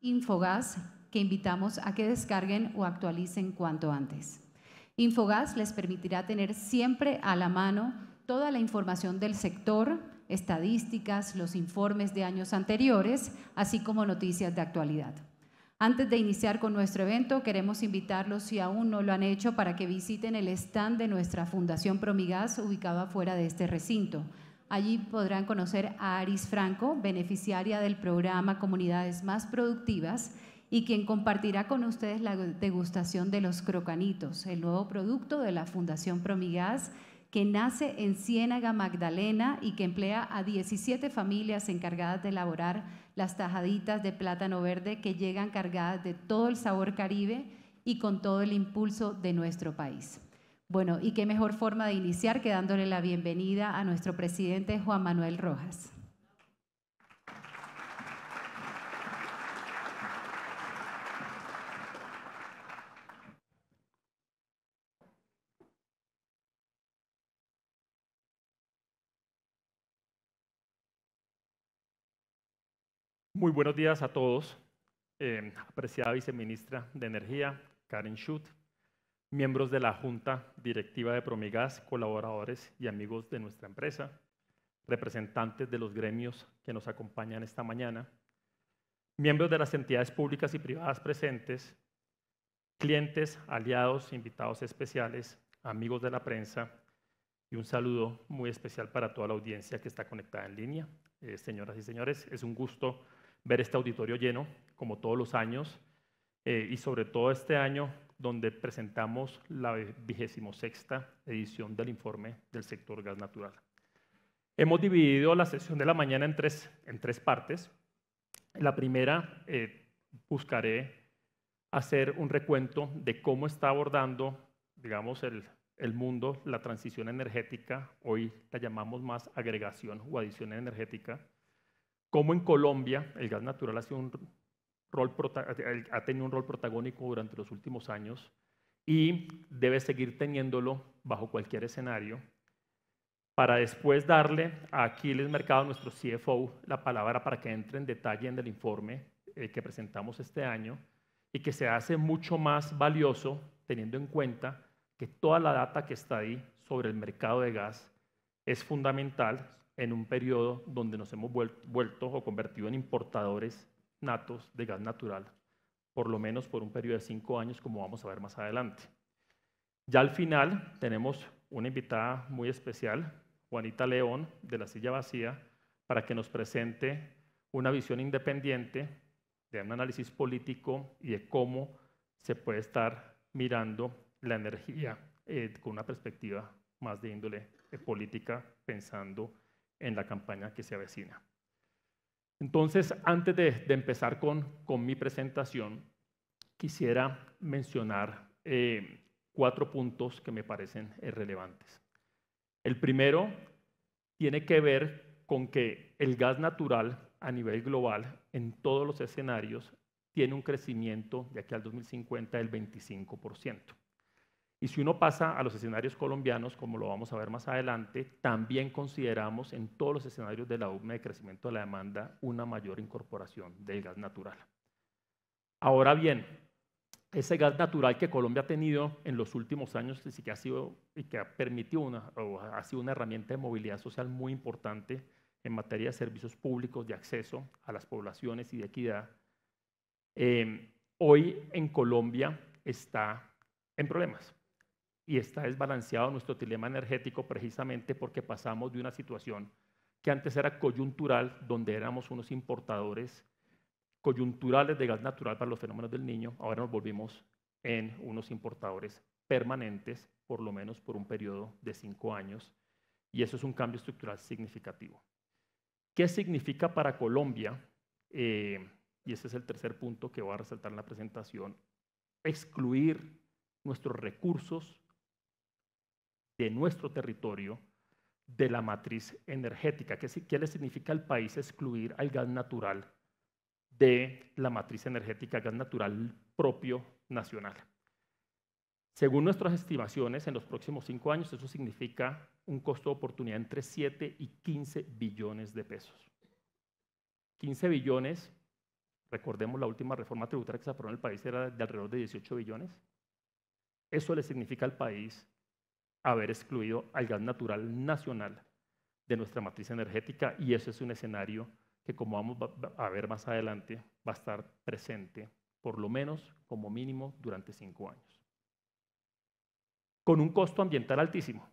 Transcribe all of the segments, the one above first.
Infogas, que invitamos a que descarguen o actualicen cuanto antes. Infogas les permitirá tener siempre a la mano toda la información del sector, estadísticas, los informes de años anteriores, así como noticias de actualidad. Antes de iniciar con nuestro evento, queremos invitarlos, si aún no lo han hecho, para que visiten el stand de nuestra Fundación Promigas, ubicado afuera de este recinto. Allí podrán conocer a Aris Franco, beneficiaria del programa Comunidades Más Productivas, y quien compartirá con ustedes la degustación de los crocanitos, el nuevo producto de la Fundación Promigas, que nace en Ciénaga Magdalena y que emplea a 17 familias encargadas de elaborar las tajaditas de plátano verde que llegan cargadas de todo el sabor caribe y con todo el impulso de nuestro país. Bueno, y qué mejor forma de iniciar que dándole la bienvenida a nuestro presidente Juan Manuel Rojas. Muy buenos días a todos, apreciada viceministra de Energía, Karen Schutt, miembros de la Junta Directiva de Promigas, colaboradores y amigos de nuestra empresa, representantes de los gremios que nos acompañan esta mañana, miembros de las entidades públicas y privadas presentes, clientes, aliados, invitados especiales, amigos de la prensa y un saludo muy especial para toda la audiencia que está conectada en línea. Señoras y señores, es un gusto ver este auditorio lleno, como todos los años, y sobre todo este año, donde presentamos la 26ª edición del informe del sector gas natural. Hemos dividido la sesión de la mañana en tres partes. La primera, buscaré hacer un recuento de cómo está abordando, digamos, el mundo, la transición energética, hoy la llamamos más agregación o adición energética, cómo en Colombia el gas natural ha tenido un rol protagónico durante los últimos años y debe seguir teniéndolo bajo cualquier escenario, para después darle a Aquiles Mercado, nuestro CFO, la palabra para que entre en detalle en el informe que presentamos este año y que se hace mucho más valioso teniendo en cuenta que toda la data que está ahí sobre el mercado de gas es fundamental en un periodo donde nos hemos vuelto o convertido en importadores natos de gas natural, por lo menos por un periodo de 5 años, como vamos a ver más adelante. Ya al final tenemos una invitada muy especial, Juanita León, de La Silla Vacía, para que nos presente una visión independiente de un análisis político y de cómo se puede estar mirando la energía con una perspectiva más de índole política, pensando en la campaña que se avecina. Entonces, antes de empezar con mi presentación, quisiera mencionar 4 puntos que me parecen relevantes. El primero tiene que ver con que el gas natural a nivel global, en todos los escenarios, tiene un crecimiento de aquí al 2050 del 25%. Y si uno pasa a los escenarios colombianos, como lo vamos a ver más adelante, también consideramos en todos los escenarios de la UME de crecimiento de la demanda una mayor incorporación del gas natural. Ahora bien, ese gas natural que Colombia ha tenido en los últimos años y que ha sido y que ha permitido ha sido una herramienta de movilidad social muy importante en materia de servicios públicos, de acceso a las poblaciones y de equidad, hoy en Colombia está en problemas. Y está desbalanceado nuestro dilema energético precisamente porque pasamos de una situación que antes era coyuntural, donde éramos unos importadores coyunturales de gas natural para los fenómenos del Niño, ahora nos volvimos en unos importadores permanentes, por lo menos por un periodo de 5 años, y eso es un cambio estructural significativo. ¿Qué significa para Colombia? Y ese es el tercer punto que voy a resaltar en la presentación, excluir nuestros recursos de nuestro territorio de la matriz energética. ¿Qué le significa al país excluir al gas natural de la matriz energética, gas natural propio nacional? Según nuestras estimaciones, en los próximos 5 años, eso significa un costo de oportunidad entre 7 y 15 billones de pesos. 15 billones recordemos la última reforma tributaria que se aprobó en el país era de alrededor de 18 billones. Eso le significa al país haber excluido al gas natural nacional de nuestra matriz energética, y eso es un escenario que, como vamos a ver más adelante, va a estar presente por lo menos como mínimo durante 5 años. Con un costo ambiental altísimo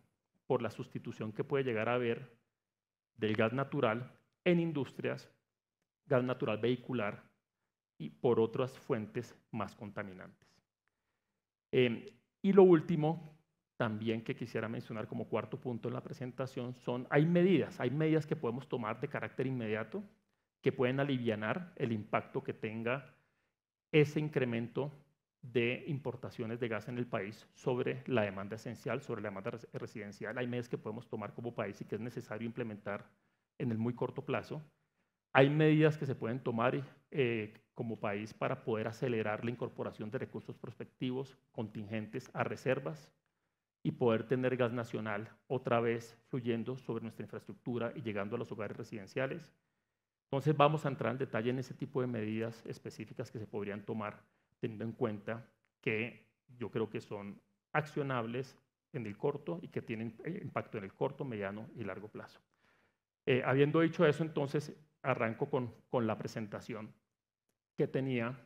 por la sustitución que puede llegar a haber del gas natural en industrias, gas natural vehicular y por otras fuentes más contaminantes. Y lo último también que quisiera mencionar como cuarto punto en la presentación hay medidas que podemos tomar de carácter inmediato que pueden alivianar el impacto que tenga ese incremento de importaciones de gas en el país sobre la demanda esencial, sobre la demanda residencial. Hay medidas que podemos tomar como país y que es necesario implementar en el muy corto plazo. Hay medidas que se pueden tomar como país para poder acelerar la incorporación de recursos prospectivos contingentes a reservas y poder tener gas nacional otra vez fluyendo sobre nuestra infraestructura y llegando a los hogares residenciales. Entonces vamos a entrar en detalle en ese tipo de medidas específicas que se podrían tomar, teniendo en cuenta que yo creo que son accionables en el corto y que tienen impacto en el corto, mediano y largo plazo. Habiendo dicho eso, entonces arranco con la presentación que tenía,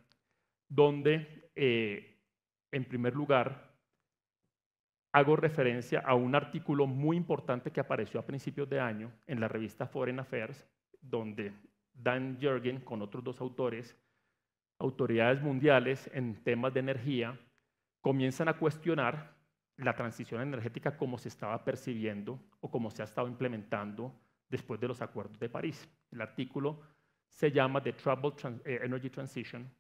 donde en primer lugar hago referencia a un artículo muy importante que apareció a principios de año en la revista Foreign Affairs, donde Dan Yergin, con otros 2 autores, autoridades mundiales en temas de energía, comienzan a cuestionar la transición energética como se estaba percibiendo o como se ha estado implementando después de los acuerdos de París. El artículo se llama The Troubled Energy Transition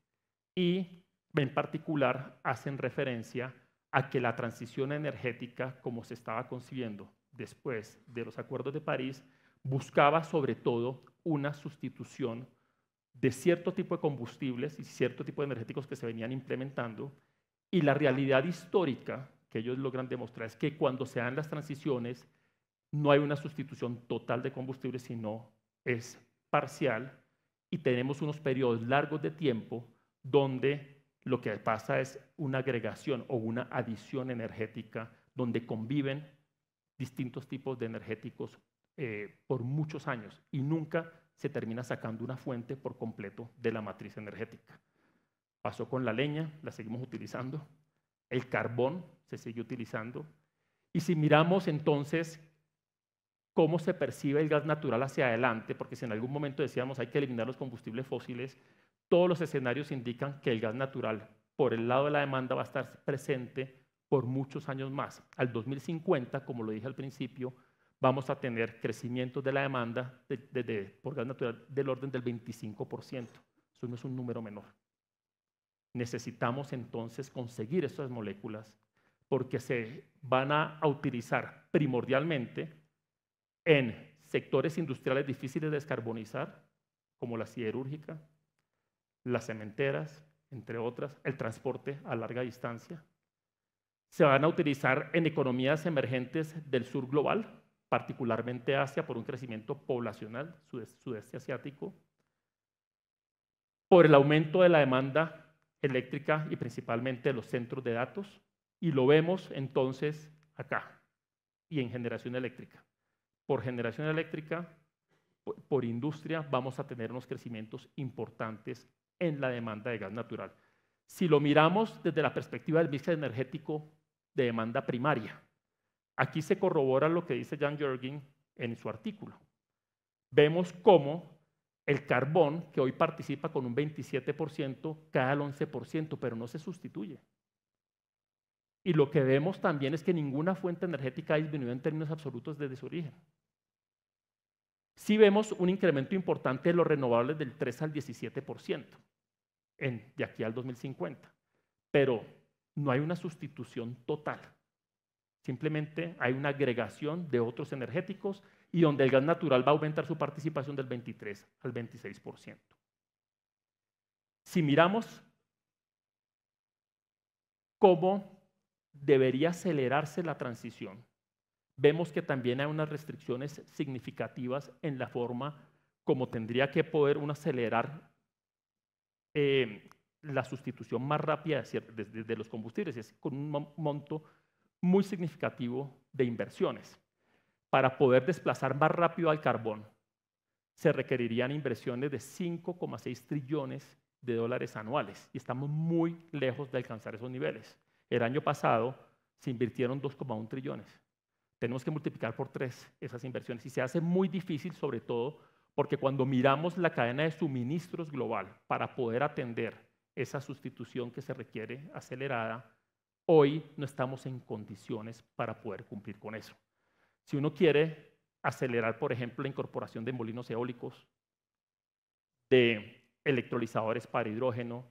y en particular hacen referencia a que la transición energética como se estaba concibiendo después de los acuerdos de París buscaba sobre todo una sustitución de cierto tipo de combustibles y cierto tipo de energéticos que se venían implementando, y la realidad histórica que ellos logran demostrar es que cuando se dan las transiciones no hay una sustitución total de combustibles, sino es parcial, y tenemos unos periodos largos de tiempo donde lo que pasa es una agregación o una adición energética donde conviven distintos tipos de energéticos por muchos años y nunca se termina sacando una fuente por completo de la matriz energética. Pasó con la leña, la seguimos utilizando, el carbón se sigue utilizando, y si miramos entonces cómo se percibe el gas natural hacia adelante, porque si en algún momento decíamos hay que eliminar los combustibles fósiles, todos los escenarios indican que el gas natural por el lado de la demanda va a estar presente por muchos años más. Al 2050, como lo dije al principio, vamos a tener crecimientos de la demanda por gas natural del orden del 25%. Eso no es un número menor. Necesitamos entonces conseguir estas moléculas porque se van a utilizar primordialmente en sectores industriales difíciles de descarbonizar, como la siderúrgica, las cementeras, entre otras, el transporte a larga distancia. Se van a utilizar en economías emergentes del sur global, particularmente Asia, por un crecimiento poblacional, sudeste asiático, por el aumento de la demanda eléctrica y principalmente de los centros de datos, y lo vemos entonces acá, y en generación eléctrica. Por generación eléctrica, por industria, vamos a tener unos crecimientos importantes en la demanda de gas natural. Si lo miramos desde la perspectiva del mix energético de demanda primaria, aquí se corrobora lo que dice Dan Yergin en su artículo. Vemos cómo el carbón, que hoy participa con un 27%, cae al 11%, pero no se sustituye. Y lo que vemos también es que ninguna fuente energética ha disminuido en términos absolutos desde su origen. Sí vemos un incremento importante de los renovables del 3 al 17% de aquí al 2050, pero no hay una sustitución total. Simplemente hay una agregación de otros energéticos y donde el gas natural va a aumentar su participación del 23 al 26%. Si miramos cómo debería acelerarse la transición, vemos que también hay unas restricciones significativas en la forma como tendría que poder uno acelerar la sustitución más rápida de los combustibles, es con un monto muy significativo de inversiones. Para poder desplazar más rápido al carbón, se requerirían inversiones de 5,6 trillones de dólares anuales y estamos muy lejos de alcanzar esos niveles. El año pasado se invirtieron 2,1 trillones. Tenemos que multiplicar por 3 esas inversiones y se hace muy difícil, sobre todo porque cuando miramos la cadena de suministros global para poder atender esa sustitución que se requiere acelerada, hoy no estamos en condiciones para poder cumplir con eso. Si uno quiere acelerar, por ejemplo, la incorporación de molinos eólicos, de electrolizadores para hidrógeno,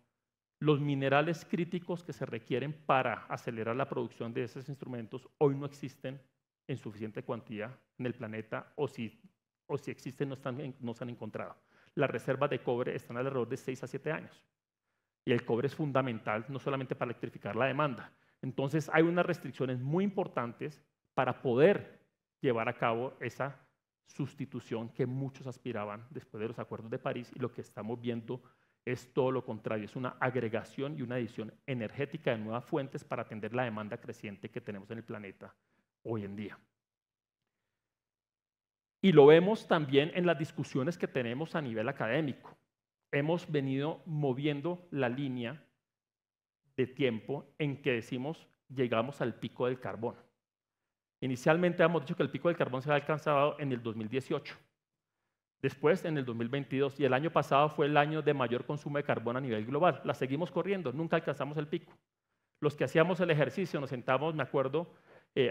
los minerales críticos que se requieren para acelerar la producción de esos instrumentos hoy no existen en suficiente cuantía en el planeta, o si existen no se han encontrado. Las reservas de cobre están alrededor de 6 a 7 años. Y el cobre es fundamental no solamente para electrificar la demanda. Entonces hay unas restricciones muy importantes para poder llevar a cabo esa sustitución que muchos aspiraban después de los acuerdos de París, y lo que estamos viendo es todo lo contrario, es una agregación y una adición energética de nuevas fuentes para atender la demanda creciente que tenemos en el planeta hoy en día. Y lo vemos también en las discusiones que tenemos a nivel académico. Hemos venido moviendo la línea de tiempo en que decimos llegamos al pico del carbón. Inicialmente hemos dicho que el pico del carbón se había alcanzado en el 2018, después en el 2022, y el año pasado fue el año de mayor consumo de carbón a nivel global. La seguimos corriendo, nunca alcanzamos el pico. Los que hacíamos el ejercicio nos sentamos, me acuerdo,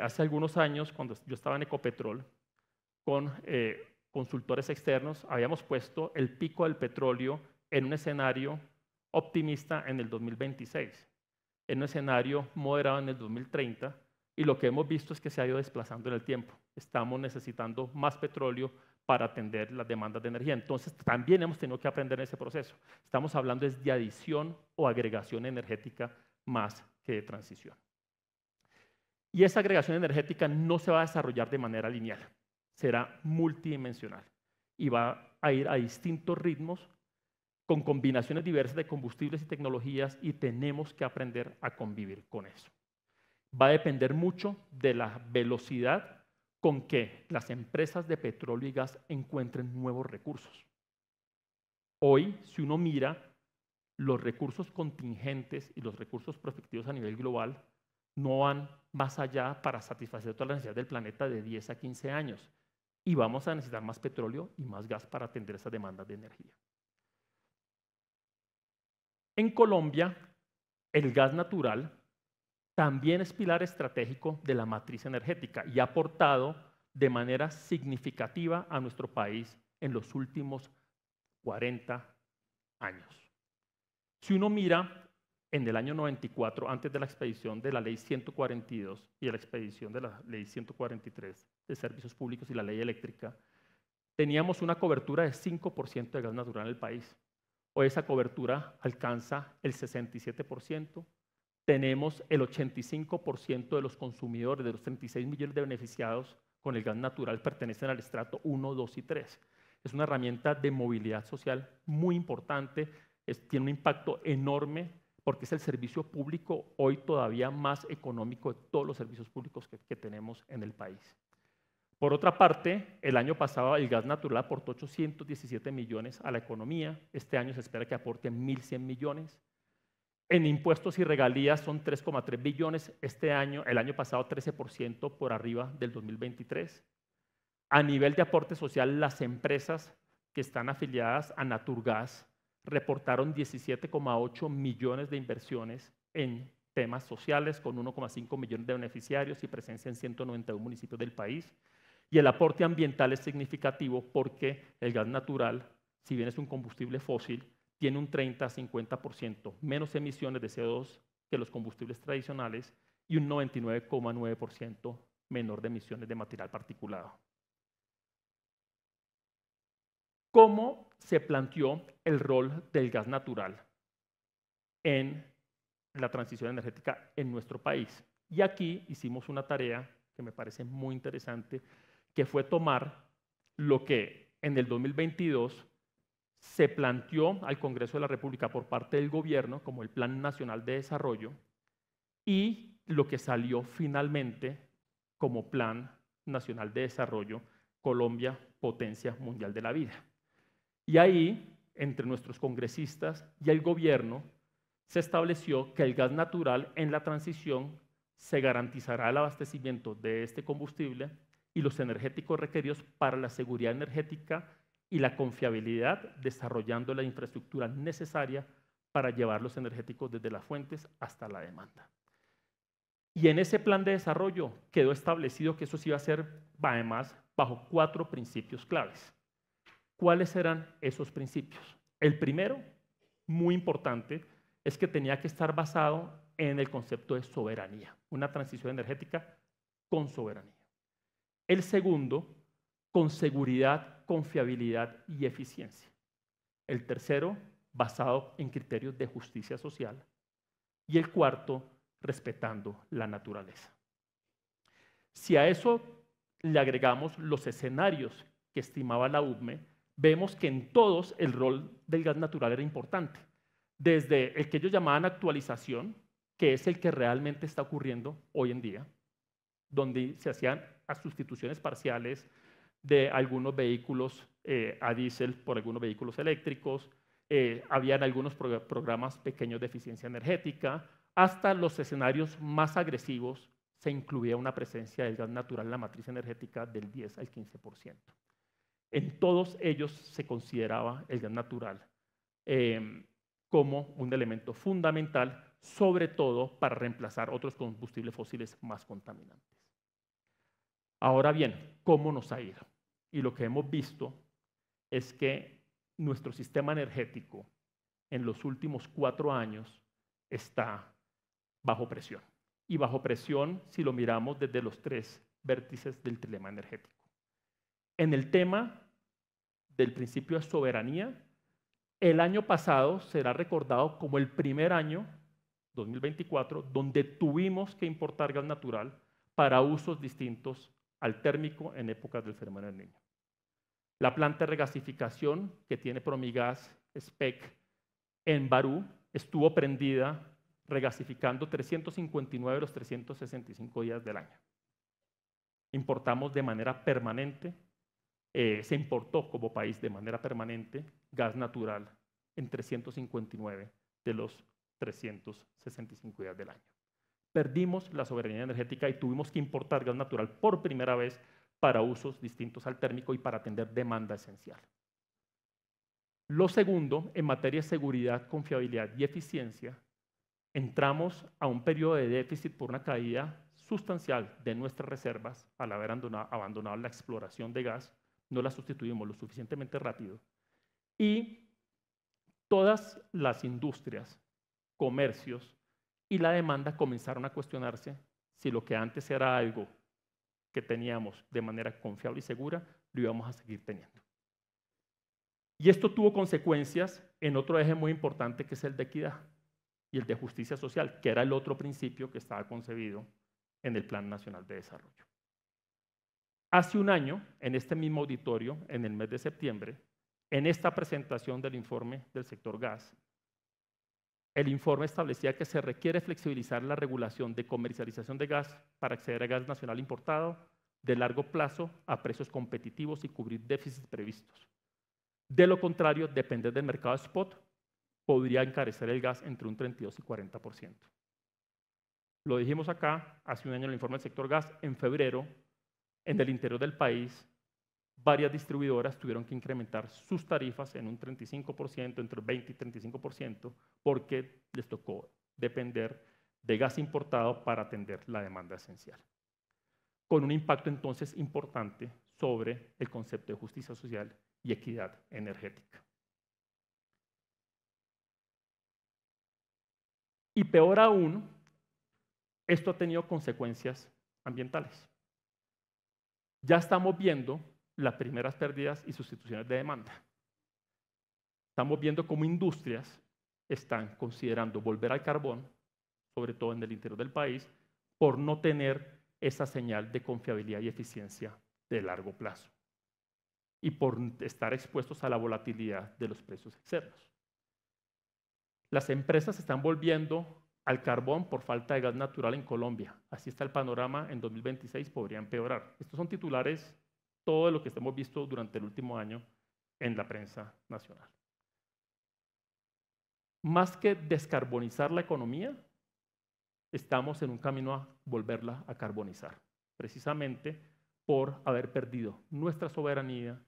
hace algunos años, cuando yo estaba en Ecopetrol, con consultores externos, habíamos puesto el pico del petróleo en un escenario optimista en el 2026, en un escenario moderado en el 2030, y lo que hemos visto es que se ha ido desplazando en el tiempo. Estamos necesitando más petróleo para atender las demandas de energía. Entonces, también hemos tenido que aprender en ese proceso. Estamos hablando de adición o agregación energética más que de transición. Y esa agregación energética no se va a desarrollar de manera lineal, será multidimensional y va a ir a distintos ritmos con combinaciones diversas de combustibles y tecnologías, y tenemos que aprender a convivir con eso. Va a depender mucho de la velocidad con que las empresas de petróleo y gas encuentren nuevos recursos. Hoy, si uno mira los recursos contingentes y los recursos prospectivos a nivel global, no van más allá para satisfacer todas las necesidades del planeta de 10 a 15 años. Y vamos a necesitar más petróleo y más gas para atender esas demandas de energía. En Colombia, el gas natural también es pilar estratégico de la matriz energética y ha aportado de manera significativa a nuestro país en los últimos 40 años. Si uno mira en el año 94, antes de la expedición de la Ley 142 y de la expedición de la Ley 143 de Servicios Públicos y la Ley Eléctrica, teníamos una cobertura de 5% de gas natural en el país. Hoy esa cobertura alcanza el 67%. Tenemos el 85% de los consumidores, de los 36 millones de beneficiados con el gas natural, pertenecen al estrato 1, 2 y 3. Es una herramienta de movilidad social muy importante, tiene un impacto enorme porque es el servicio público hoy todavía más económico de todos los servicios públicos que tenemos en el país. Por otra parte, el año pasado el gas natural aportó 817 millones a la economía. Este año se espera que aporte 1.100 millones. En impuestos y regalías son 3,3 billones este año, el año pasado 13% por arriba del 2023. A nivel de aporte social, las empresas que están afiliadas a Naturgas reportaron 17,8 millones de inversiones en temas sociales, con 1,5 millones de beneficiarios y presencia en 191 municipios del país. Y el aporte ambiental es significativo porque el gas natural, si bien es un combustible fósil, tiene un 30 a 50% menos emisiones de CO2 que los combustibles tradicionales y un 99,9% menor de emisiones de material particulado. ¿Cómo se planteó el rol del gas natural en la transición energética en nuestro país? Y aquí hicimos una tarea que me parece muy interesante, que fue tomar lo que en el 2022 se planteó al Congreso de la República por parte del gobierno como el Plan Nacional de Desarrollo y lo que salió finalmente como Plan Nacional de Desarrollo, Colombia, Potencia Mundial de la Vida. Y ahí, entre nuestros congresistas y el gobierno, se estableció que el gas natural en la transición se garantizará el abastecimiento de este combustible y los energéticos requeridos para la seguridad energética y la confiabilidad, desarrollando la infraestructura necesaria para llevar los energéticos desde las fuentes hasta la demanda. Y en ese plan de desarrollo quedó establecido que eso se iba a hacer, además, bajo 4 principios claves. ¿Cuáles eran esos principios? El primero, muy importante, es que tenía que estar basado en el concepto de soberanía, una transición energética con soberanía. El segundo, con seguridad, confiabilidad y eficiencia. El tercero, basado en criterios de justicia social. Y el cuarto, respetando la naturaleza. Si a eso le agregamos los escenarios que estimaba la UDME, vemos que en todos el rol del gas natural era importante. Desde el que ellos llamaban actualización, que es el que realmente está ocurriendo hoy en día, donde se hacían sustituciones parciales de algunos vehículos a diésel por algunos vehículos eléctricos, habían algunos programas pequeños de eficiencia energética, hasta los escenarios más agresivos se incluía una presencia del gas natural en la matriz energética del 10 al 15%. En todos ellos se consideraba el gas natural como un elemento fundamental, sobre todo para reemplazar otros combustibles fósiles más contaminantes. Ahora bien, ¿cómo nos ha ido? Y lo que hemos visto es que nuestro sistema energético en los últimos 4 años está bajo presión. Y bajo presión si lo miramos desde los 3 vértices del trilema energético. En el tema del principio de soberanía, el año pasado será recordado como el primer año, 2024, donde tuvimos que importar gas natural para usos distintos al térmico en épocas del fenómeno del Niño. La planta de regasificación que tiene Promigas SPEC en Barú estuvo prendida regasificando 359 de los 365 días del año. Importamos de manera permanente, se importó como país de manera permanente gas natural en 359 de los 365 días del año. Perdimos la soberanía energética y tuvimos que importar gas natural por primera vez para usos distintos al térmico y para atender demanda esencial. Lo segundo, en materia de seguridad, confiabilidad y eficiencia, entramos a un periodo de déficit por una caída sustancial de nuestras reservas al haber abandonado la exploración de gas, no la sustituimos lo suficientemente rápido y todas las industrias, comercios y la demanda comenzaron a cuestionarse si lo que antes era algo que teníamos de manera confiable y segura, lo íbamos a seguir teniendo. Y esto tuvo consecuencias en otro eje muy importante que es el de equidad y el de justicia social, que era el otro principio que estaba concebido en el Plan Nacional de Desarrollo. Hace un año, en este mismo auditorio, en el mes de septiembre, en esta presentación del informe del sector gas, el informe establecía que se requiere flexibilizar la regulación de comercialización de gas para acceder a gas nacional importado de largo plazo a precios competitivos y cubrir déficits previstos. De lo contrario, depender del mercado spot podría encarecer el gas entre un 32 y 40%. Lo dijimos acá, hace un año en el informe del sector gas, en febrero, en el interior del país, varias distribuidoras tuvieron que incrementar sus tarifas en un 35%, entre 20 y 35%, porque les tocó depender de gas importado para atender la demanda esencial. Con un impacto entonces importante sobre el concepto de justicia social y equidad energética. Y peor aún, esto ha tenido consecuencias ambientales. Ya estamos viendo las primeras pérdidas y sustituciones de demanda. Estamos viendo cómo industrias están considerando volver al carbón, sobre todo en el interior del país, por no tener esa señal de confiabilidad y eficiencia de largo plazo. y por estar expuestos a la volatilidad de los precios externos. Las empresas se están volviendo al carbón por falta de gas natural en Colombia. Así está el panorama, en 2026 podría empeorar. Estos son titulares, todo lo que hemos visto durante el último año en la prensa nacional. Más que descarbonizar la economía, estamos en un camino a volverla a carbonizar, precisamente por haber perdido nuestra soberanía,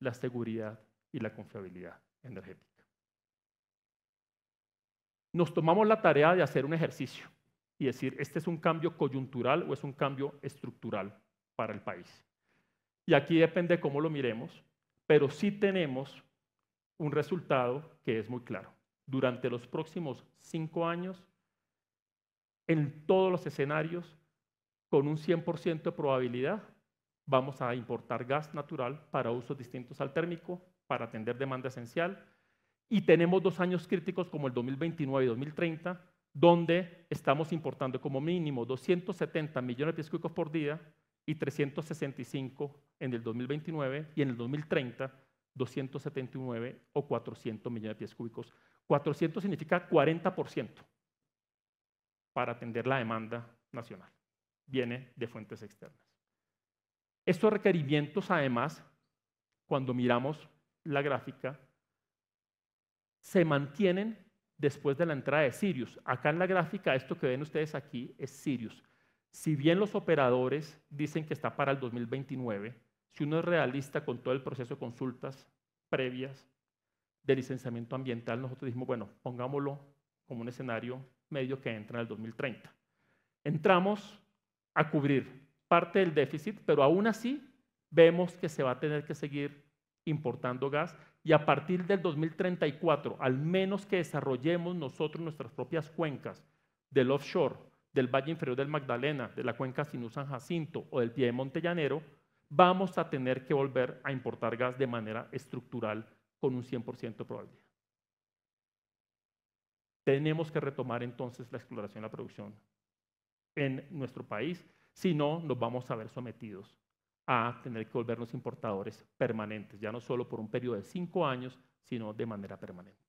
la seguridad y la confiabilidad energética. Nos tomamos la tarea de hacer un ejercicio y decir, ¿este es un cambio coyuntural o es un cambio estructural para el país? Y aquí depende de cómo lo miremos, pero sí tenemos un resultado que es muy claro. Durante los próximos 5 años, en todos los escenarios, con un 100% de probabilidad, vamos a importar gas natural para usos distintos al térmico, para atender demanda esencial. Y tenemos 2 años críticos como el 2029 y 2030, donde estamos importando como mínimo 270 millones de pies cúbicos por día y 365 en el 2029 y en el 2030 279 o 400 millones de pies cúbicos. 400 significa 40% para atender la demanda nacional. Viene de fuentes externas. Estos requerimientos, además, cuando miramos la gráfica, se mantienen después de la entrada de Sirius. Acá en la gráfica, esto que ven ustedes aquí es Sirius. Si bien los operadores dicen que está para el 2029, si uno es realista con todo el proceso de consultas previas de licenciamiento ambiental, nosotros dijimos, bueno, pongámoslo como un escenario medio que entra en el 2030. Entramos a cubrir parte del déficit, pero aún así vemos que se va a tener que seguir importando gas y a partir del 2034, al menos que desarrollemos nosotros nuestras propias cuencas del offshore, del Valle Inferior del Magdalena, de la cuenca Sinú-San Jacinto o del Piedemonte Llanero, vamos a tener que volver a importar gas de manera estructural con un 100% de probabilidad. Tenemos que retomar entonces la exploración y la producción en nuestro país, si no nos vamos a ver sometidos a tener que volvernos importadores permanentes, ya no solo por un periodo de 5 años, sino de manera permanente.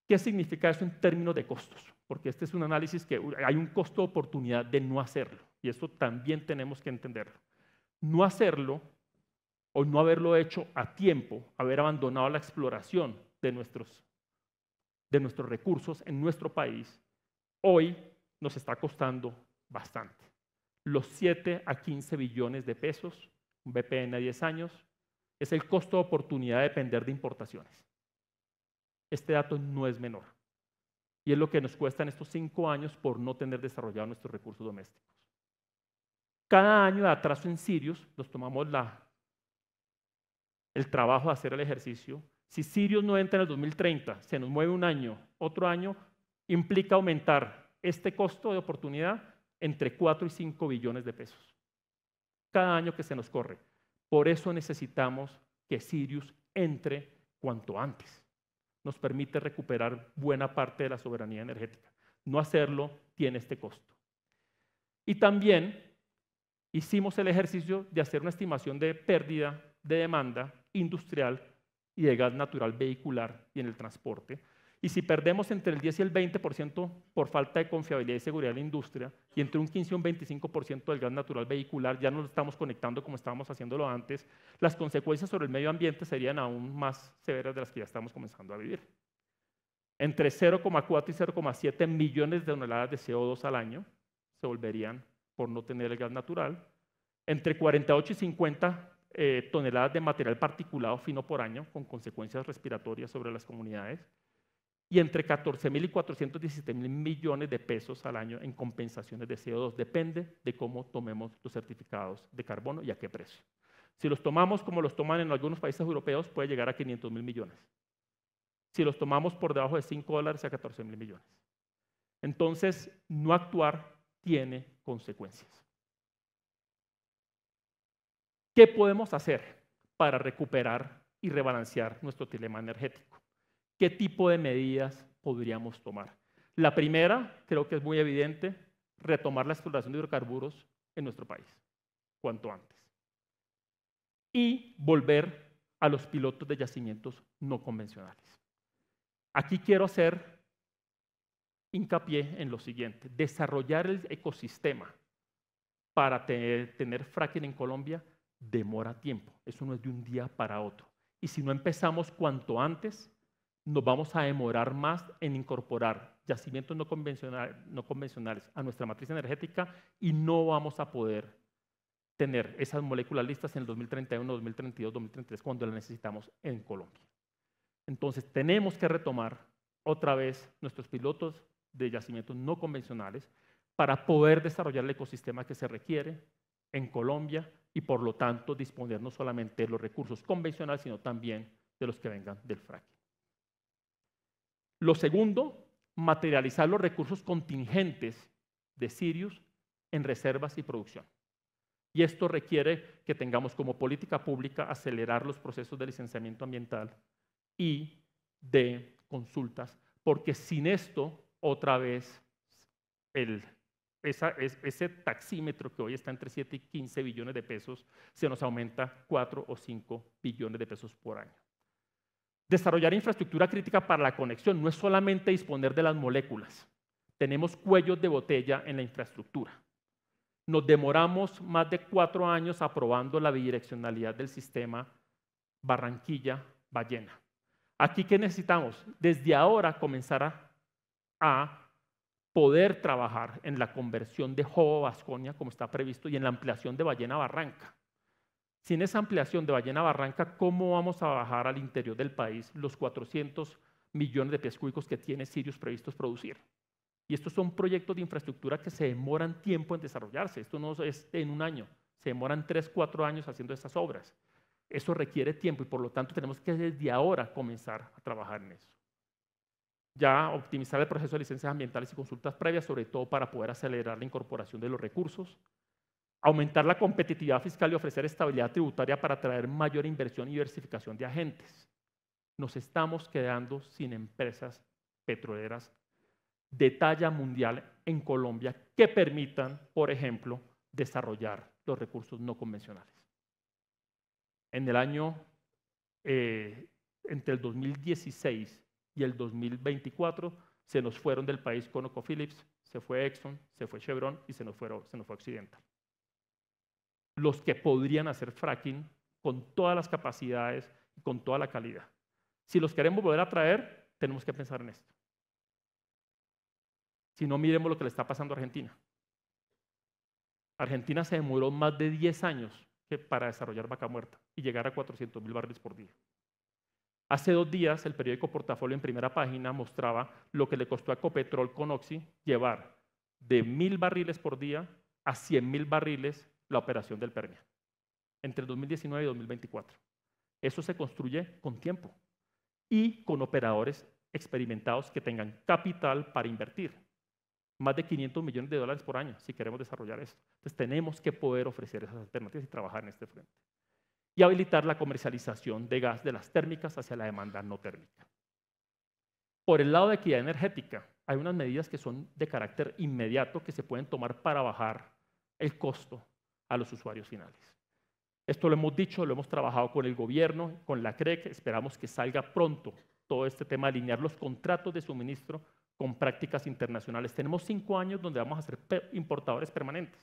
¿Qué significa eso en términos de costos? Porque este es un análisis que hay un costo de oportunidad de no hacerlo, y eso también tenemos que entenderlo. No hacerlo o no haberlo hecho a tiempo, haber abandonado la exploración de nuestros recursos en nuestro país, hoy nos está costando bastante. Los 7 a 15 billones de pesos, un BPN a 10 años, es el costo de oportunidad de depender de importaciones. Este dato no es menor. Y es lo que nos cuesta en estos 5 años por no tener desarrollado nuestros recursos domésticos. Cada año de atraso en Sirius, nos tomamos el trabajo de hacer el ejercicio. Si Sirius no entra en el 2030, se nos mueve un año, otro año, implica aumentar este costo de oportunidad entre 4 y 5 billones de pesos. Cada año que se nos corre. Por eso necesitamos que Sirius entre cuanto antes. Nos permite recuperar buena parte de la soberanía energética. No hacerlo tiene este costo. Y también hicimos el ejercicio de hacer una estimación de pérdida de demanda industrial y de gas natural vehicular y en el transporte. Y si perdemos entre el 10 y el 20% por falta de confiabilidad y seguridad en la industria, y entre un 15 y un 25% del gas natural vehicular, ya no lo estamos conectando como estábamos haciéndolo antes, las consecuencias sobre el medio ambiente serían aún más severas de las que ya estamos comenzando a vivir. Entre 0,4 y 0,7 millones de toneladas de CO2 al año se volverían por no tener el gas natural, entre 48 y 50 toneladas de material particulado fino por año, con consecuencias respiratorias sobre las comunidades, y entre 14.000 y 417.000 millones de pesos al año en compensaciones de CO2. Depende de cómo tomemos los certificados de carbono y a qué precio. Si los tomamos como los toman en algunos países europeos, puede llegar a 500.000 millones. Si los tomamos por debajo de $5, a 14.000 millones. Entonces, no actuar tiene consecuencias. ¿Qué podemos hacer para recuperar y rebalancear nuestro dilema energético? ¿Qué tipo de medidas podríamos tomar? La primera, creo que es muy evidente, retomar la exploración de hidrocarburos en nuestro país, cuanto antes. y volver a los pilotos de yacimientos no convencionales. Aquí quiero hacer hincapié en lo siguiente: desarrollar el ecosistema para tener fracking en Colombia demora tiempo. Eso no es de un día para otro. Y si no empezamos cuanto antes, nos vamos a demorar más en incorporar yacimientos no convencionales a nuestra matriz energética y no vamos a poder tener esas moléculas listas en el 2031, 2032, 2033, cuando las necesitamos en Colombia. Entonces, tenemos que retomar otra vez nuestros pilotos de yacimientos no convencionales para poder desarrollar el ecosistema que se requiere en Colombia y, por lo tanto, disponer no solamente de los recursos convencionales, sino también de los que vengan del fracking. Lo segundo, materializar los recursos contingentes de Sirius en reservas y producción. Y esto requiere que tengamos como política pública acelerar los procesos de licenciamiento ambiental y de consultas, porque sin esto, otra vez, ese taxímetro que hoy está entre 7 y 15 billones de pesos, se nos aumenta 4 o 5 billones de pesos por año. Desarrollar infraestructura crítica para la conexión no es solamente disponer de las moléculas. Tenemos cuellos de botella en la infraestructura. Nos demoramos más de 4 años aprobando la bidireccionalidad del sistema Barranquilla-Ballena. Aquí, ¿qué necesitamos? Desde ahora comenzar a poder trabajar en la conversión de Jobo-Vasconia, como está previsto, y en la ampliación de Ballena-Barranca. Sin esa ampliación de Ballena-Barranca, ¿cómo vamos a bajar al interior del país los 400 millones de pies cúbicos que tiene Sirius previstos producir? Y estos son proyectos de infraestructura que se demoran tiempo en desarrollarse. Esto no es en un año, se demoran 3, 4 años haciendo estas obras. Eso requiere tiempo y, por lo tanto, tenemos que desde ahora comenzar a trabajar en eso. Ya optimizar el proceso de licencias ambientales y consultas previas, sobre todo para poder acelerar la incorporación de los recursos, aumentar la competitividad fiscal y ofrecer estabilidad tributaria para atraer mayor inversión y diversificación de agentes. Nos estamos quedando sin empresas petroleras de talla mundial en Colombia que permitan, por ejemplo, desarrollar los recursos no convencionales. En el año, entre el 2016 y el 2024, se nos fueron del país ConocoPhillips, se fue Exxon, se fue Chevron y se nos fue Occidental. Los que podrían hacer fracking con todas las capacidades y con toda la calidad. Si los queremos volver a traer, tenemos que pensar en esto. Si no, miremos lo que le está pasando a Argentina. Argentina se demoró más de 10 años para desarrollar Vaca Muerta y llegar a 400.000 barriles por día. Hace 2 días, el periódico Portafolio en primera página mostraba lo que le costó a Ecopetrol con Oxy llevar de 1.000 barriles por día a 100.000 barriles la operación del Permian, entre 2019 y 2024. Eso se construye con tiempo y con operadores experimentados que tengan capital para invertir. Más de 500 millones de dólares por año si queremos desarrollar esto. Entonces tenemos que poder ofrecer esas alternativas y trabajar en este frente. Y habilitar la comercialización de gas de las térmicas hacia la demanda no térmica. Por el lado de equidad energética, hay unas medidas que son de carácter inmediato que se pueden tomar para bajar el costo a los usuarios finales. Esto lo hemos dicho, lo hemos trabajado con el gobierno, con la CREC, esperamos que salga pronto todo este tema de alinear los contratos de suministro con prácticas internacionales. Tenemos 5 años donde vamos a ser importadores permanentes.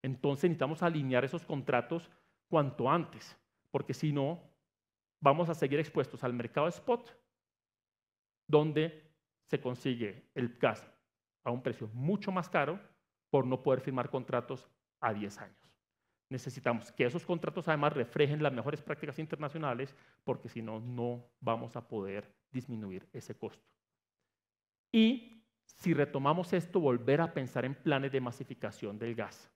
Entonces necesitamos alinear esos contratos cuanto antes, porque si no, vamos a seguir expuestos al mercado spot, donde se consigue el gas a un precio mucho más caro por no poder firmar contratos a 10 años. Necesitamos que esos contratos además reflejen las mejores prácticas internacionales, porque si no, no vamos a poder disminuir ese costo. Y si retomamos esto, volver a pensar en planes de masificación del gas.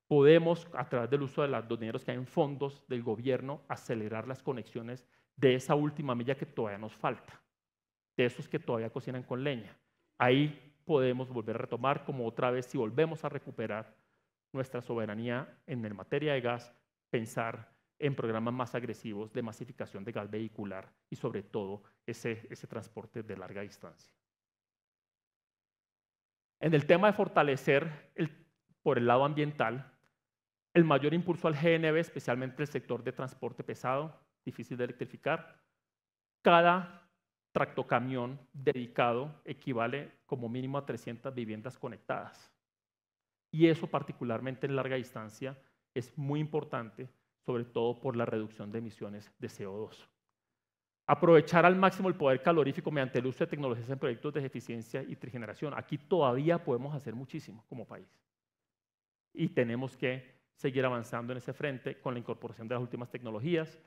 Podemos, a través del uso de los dineros que hay en fondos del gobierno, acelerar las conexiones de esa última milla que todavía nos falta, de esos que todavía cocinan con leña. Ahí podemos volver a retomar, como otra vez, si volvemos a recuperar nuestra soberanía en materia de gas, pensar en programas más agresivos de masificación de gas vehicular y sobre todo ese transporte de larga distancia. En el tema de fortalecer por el lado ambiental, el mayor impulso al GNV, especialmente el sector de transporte pesado, difícil de electrificar. Cada tractocamión dedicado equivale como mínimo a 300 viviendas conectadas. Y eso particularmente en larga distancia es muy importante, sobre todo por la reducción de emisiones de CO2. Aprovechar al máximo el poder calorífico mediante el uso de tecnologías en proyectos de eficiencia y trigeneración. Aquí todavía podemos hacer muchísimo como país. Y tenemos que seguir avanzando en ese frente con la incorporación de las últimas tecnologías,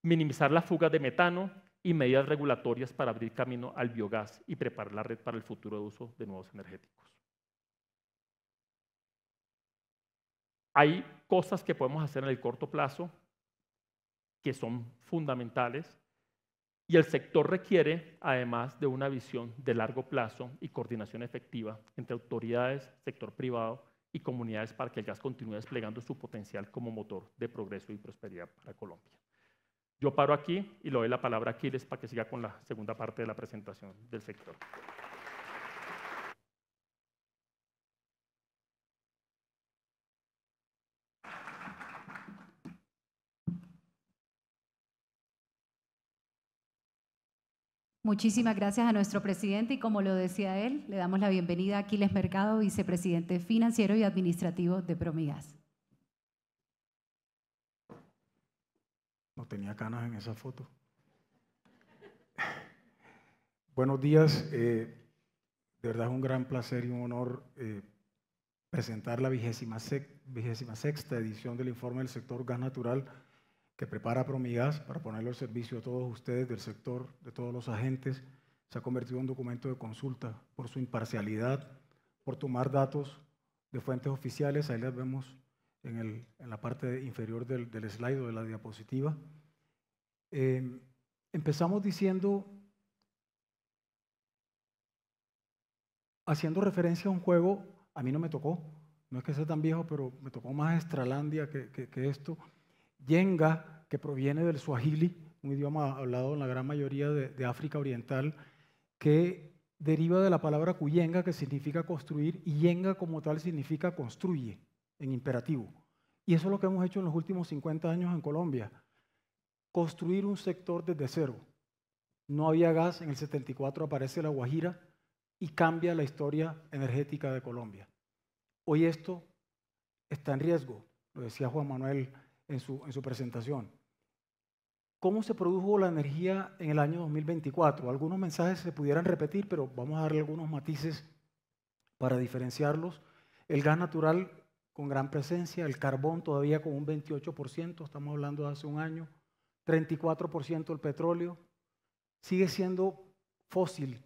minimizar las fugas de metano y medidas regulatorias para abrir camino al biogás y preparar la red para el futuro de uso de nuevos energéticos. Hay cosas que podemos hacer en el corto plazo que son fundamentales y el sector requiere, además de una visión de largo plazo y coordinación efectiva entre autoridades, sector privado y comunidades para que el gas continúe desplegando su potencial como motor de progreso y prosperidad para Colombia. Yo paro aquí y le doy la palabra a Aquiles para que siga con la segunda parte de la presentación del sector. Muchísimas gracias a nuestro presidente y como lo decía él, le damos la bienvenida a Aquiles Mercado, vicepresidente financiero y administrativo de Promigas. No tenía canas en esa foto. Buenos días, de verdad es un gran placer y un honor presentar la 26ª edición del informe del sector gas natural que prepara Promigas para ponerlo al servicio de todos ustedes del sector, de todos los agentes. Se ha convertido en un documento de consulta por su imparcialidad, por tomar datos de fuentes oficiales. Ahí las vemos en la parte inferior del slide o de la diapositiva. Empezamos diciendo, haciendo referencia a un juego, a mí no me tocó, no es que sea tan viejo, pero me tocó más Extralandia que esto. Yenga, que proviene del Swahili, un idioma hablado en la gran mayoría de África Oriental, que deriva de la palabra kuyenga, que significa construir, y yenga como tal significa construye, en imperativo. Y eso es lo que hemos hecho en los últimos 50 años en Colombia, construir un sector desde cero. No había gas, en el 74 aparece La Guajira y cambia la historia energética de Colombia. Hoy esto está en riesgo, lo decía Juan Manuel en su presentación. ¿Cómo se produjo la energía en el año 2024? Algunos mensajes se pudieran repetir, pero vamos a darle algunos matices para diferenciarlos. El gas natural con gran presencia, el carbón todavía con un 28%, estamos hablando de hace un año, 34% el petróleo, sigue siendo fósil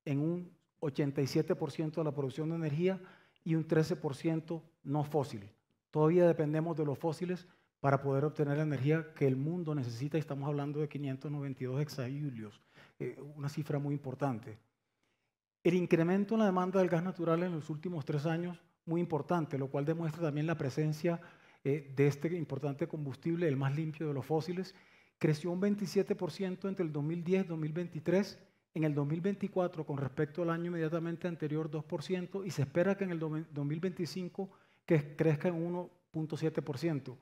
en un 87% de la producción de energía y un 13% no fósil. Todavía dependemos de los fósiles para poder obtener la energía que el mundo necesita y estamos hablando de 592 hexajulios, una cifra muy importante. El incremento en la demanda del gas natural en los últimos 3 años, muy importante, lo cual demuestra también la presencia de este importante combustible, el más limpio de los fósiles, creció un 27% entre el 2010 y 2023, en el 2024 con respecto al año inmediatamente anterior 2% y se espera que en el 2025 que crezca en 1.7%.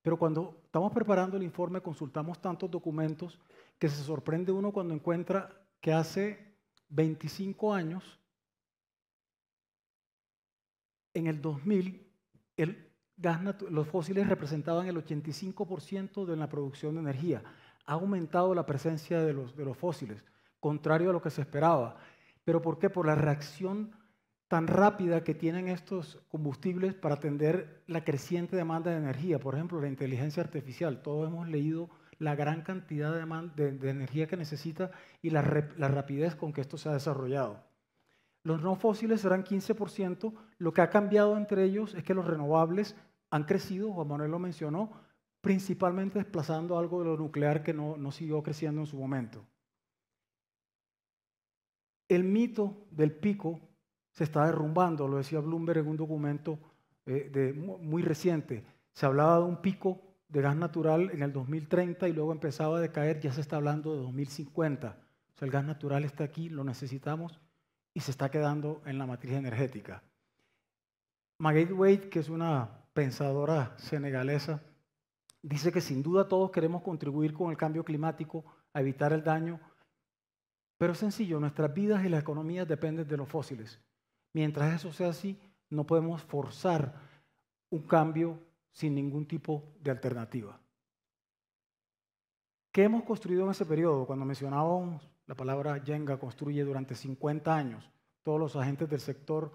Pero cuando estamos preparando el informe consultamos tantos documentos que se sorprende uno cuando encuentra que hace 25 años, en el 2000, los fósiles representaban el 85% de la producción de energía. Ha aumentado la presencia de los fósiles, contrario a lo que se esperaba. ¿Pero por qué? Por la reacción tan rápida que tienen estos combustibles para atender la creciente demanda de energía. Por ejemplo, la inteligencia artificial. Todos hemos leído la gran cantidad de energía que necesita y la rapidez con que esto se ha desarrollado. Los no fósiles serán 15%. Lo que ha cambiado entre ellos es que los renovables han crecido, Juan Manuel lo mencionó, principalmente desplazando algo de lo nuclear que no siguió creciendo en su momento. El mito del pico se está derrumbando, lo decía Bloomberg en un documento muy reciente. Se hablaba de un pico de gas natural en el 2030 y luego empezaba a decaer, ya se está hablando de 2050. O sea, el gas natural está aquí, lo necesitamos y se está quedando en la matriz energética. Margaret Wade, que es una pensadora senegalesa, dice que sin duda todos queremos contribuir con el cambio climático, a evitar el daño, pero es sencillo, nuestras vidas y las economías dependen de los fósiles. Mientras eso sea así, no podemos forzar un cambio sin ningún tipo de alternativa. ¿Qué hemos construido en ese periodo? Cuando mencionábamos la palabra Yenga, construye durante 50 años, todos los agentes del sector,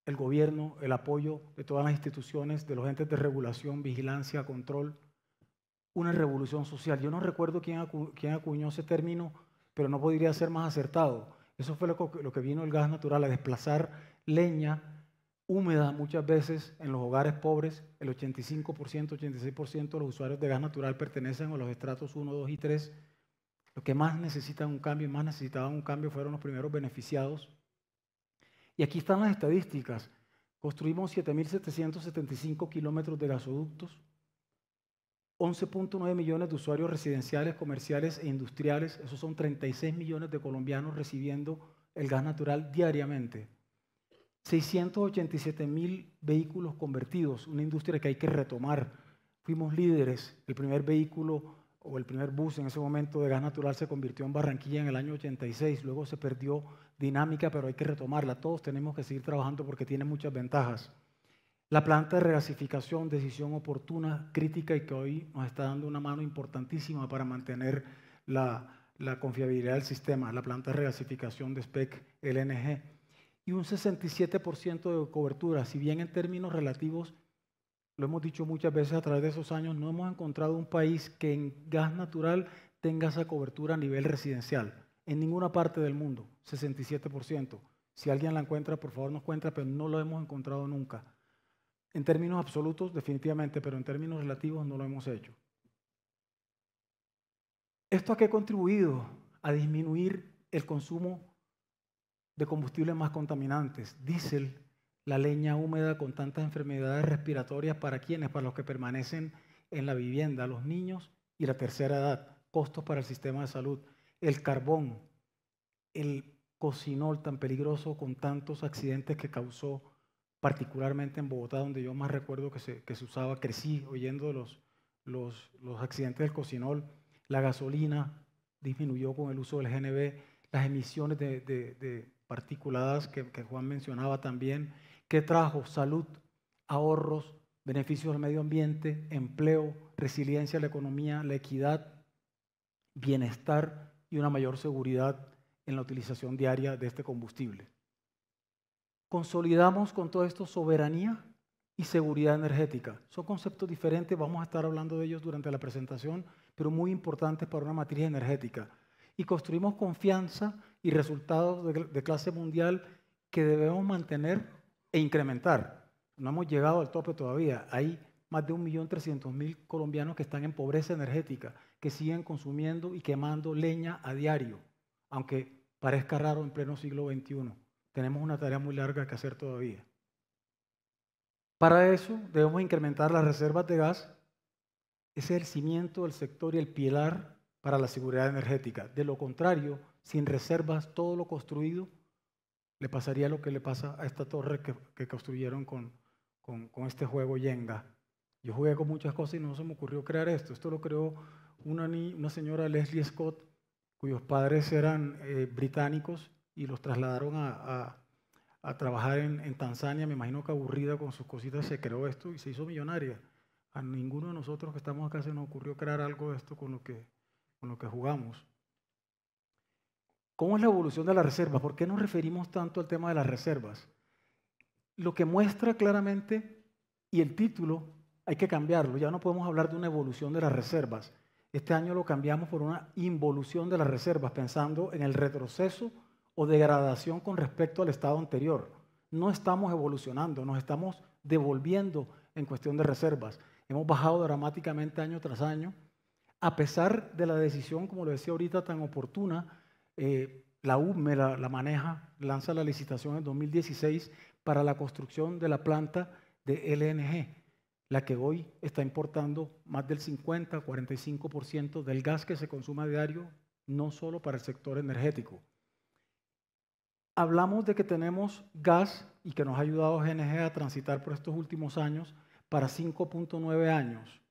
el gobierno, el apoyo de todas las instituciones, de los entes de regulación, vigilancia, control, una revolución social. Yo no recuerdo quién acuñó ese término, pero no podría ser más acertado. Eso fue lo que vino el gas natural, a desplazar leña húmeda muchas veces en los hogares pobres. El 85%, 86% de los usuarios de gas natural pertenecen a los estratos 1, 2 y 3. Los que más necesitan un cambio y más necesitaban un cambio fueron los primeros beneficiados. Y aquí están las estadísticas. Construimos 7.775 kilómetros de gasoductos, 11.9 millones de usuarios residenciales, comerciales e industriales. Esos son 36 millones de colombianos recibiendo el gas natural diariamente. 687.000 vehículos convertidos, una industria que hay que retomar. Fuimos líderes. El primer vehículo o el primer bus en ese momento de gas natural se convirtió en Barranquilla en el año 86. Luego se perdió dinámica, pero hay que retomarla. Todos tenemos que seguir trabajando porque tiene muchas ventajas. La planta de regasificación, decisión oportuna, crítica y que hoy nos está dando una mano importantísima para mantener la confiabilidad del sistema. La planta de regasificación de SPEC LNG. Y un 67% de cobertura. Si bien en términos relativos, lo hemos dicho muchas veces a través de esos años, no hemos encontrado un país que en gas natural tenga esa cobertura a nivel residencial. En ninguna parte del mundo, 67%. Si alguien la encuentra, por favor nos cuenta, pero no lo hemos encontrado nunca. En términos absolutos, definitivamente, pero en términos relativos no lo hemos hecho. ¿Esto a qué ha contribuido? A disminuir el consumo de combustibles más contaminantes, diésel, la leña húmeda con tantas enfermedades respiratorias, ¿para quiénes? Para los que permanecen en la vivienda, los niños y la tercera edad, costos para el sistema de salud, el carbón, el cocinol tan peligroso con tantos accidentes que causó, particularmente en Bogotá, donde yo más recuerdo que se usaba, crecí oyendo los accidentes del cocinol, la gasolina disminuyó con el uso del GNV, las emisiones de particuladas que Juan mencionaba también, que trajo salud, ahorros, beneficios al medio ambiente, empleo, resiliencia a la economía, la equidad, bienestar y una mayor seguridad en la utilización diaria de este combustible. Consolidamos con todo esto soberanía y seguridad energética. Son conceptos diferentes, vamos a estar hablando de ellos durante la presentación, pero muy importantes para una matriz energética. Y construimos confianza y resultados de clase mundial que debemos mantener e incrementar. No hemos llegado al tope todavía. Hay más de 1.300.000 colombianos que están en pobreza energética, que siguen consumiendo y quemando leña a diario, aunque parezca raro en pleno siglo XXI. Tenemos una tarea muy larga que hacer todavía. Para eso debemos incrementar las reservas de gas. Ese es el cimiento del sector y el pilar para la seguridad energética. De lo contrario, sin reservas, todo lo construido le pasaría lo que le pasa a esta torre que construyeron con este juego Yenga. Yo jugué con muchas cosas y no se me ocurrió crear esto. Esto lo creó una señora, Leslie Scott, cuyos padres eran británicos y los trasladaron a trabajar en Tanzania. Me imagino que aburrida con sus cositas se creó esto y se hizo millonaria. A ninguno de nosotros que estamos acá se nos ocurrió crear algo de esto con lo que jugamos. ¿Cómo es la evolución de las reservas? ¿Por qué nos referimos tanto al tema de las reservas? Lo que muestra claramente, y el título hay que cambiarlo, ya no podemos hablar de una evolución de las reservas. Este año lo cambiamos por una involución de las reservas, pensando en el retroceso o degradación con respecto al estado anterior. No estamos evolucionando, nos estamos devolviendo en cuestión de reservas. Hemos bajado dramáticamente año tras año, a pesar de la decisión, como lo decía ahorita, tan oportuna. La UME la maneja, lanza la licitación en 2016 para la construcción de la planta de LNG, la que hoy está importando más del 50-45% del gas que se consume a diario, no solo para el sector energético. Hablamos de que tenemos gas y que nos ha ayudado GNG a transitar por estos últimos años para 5.9 años.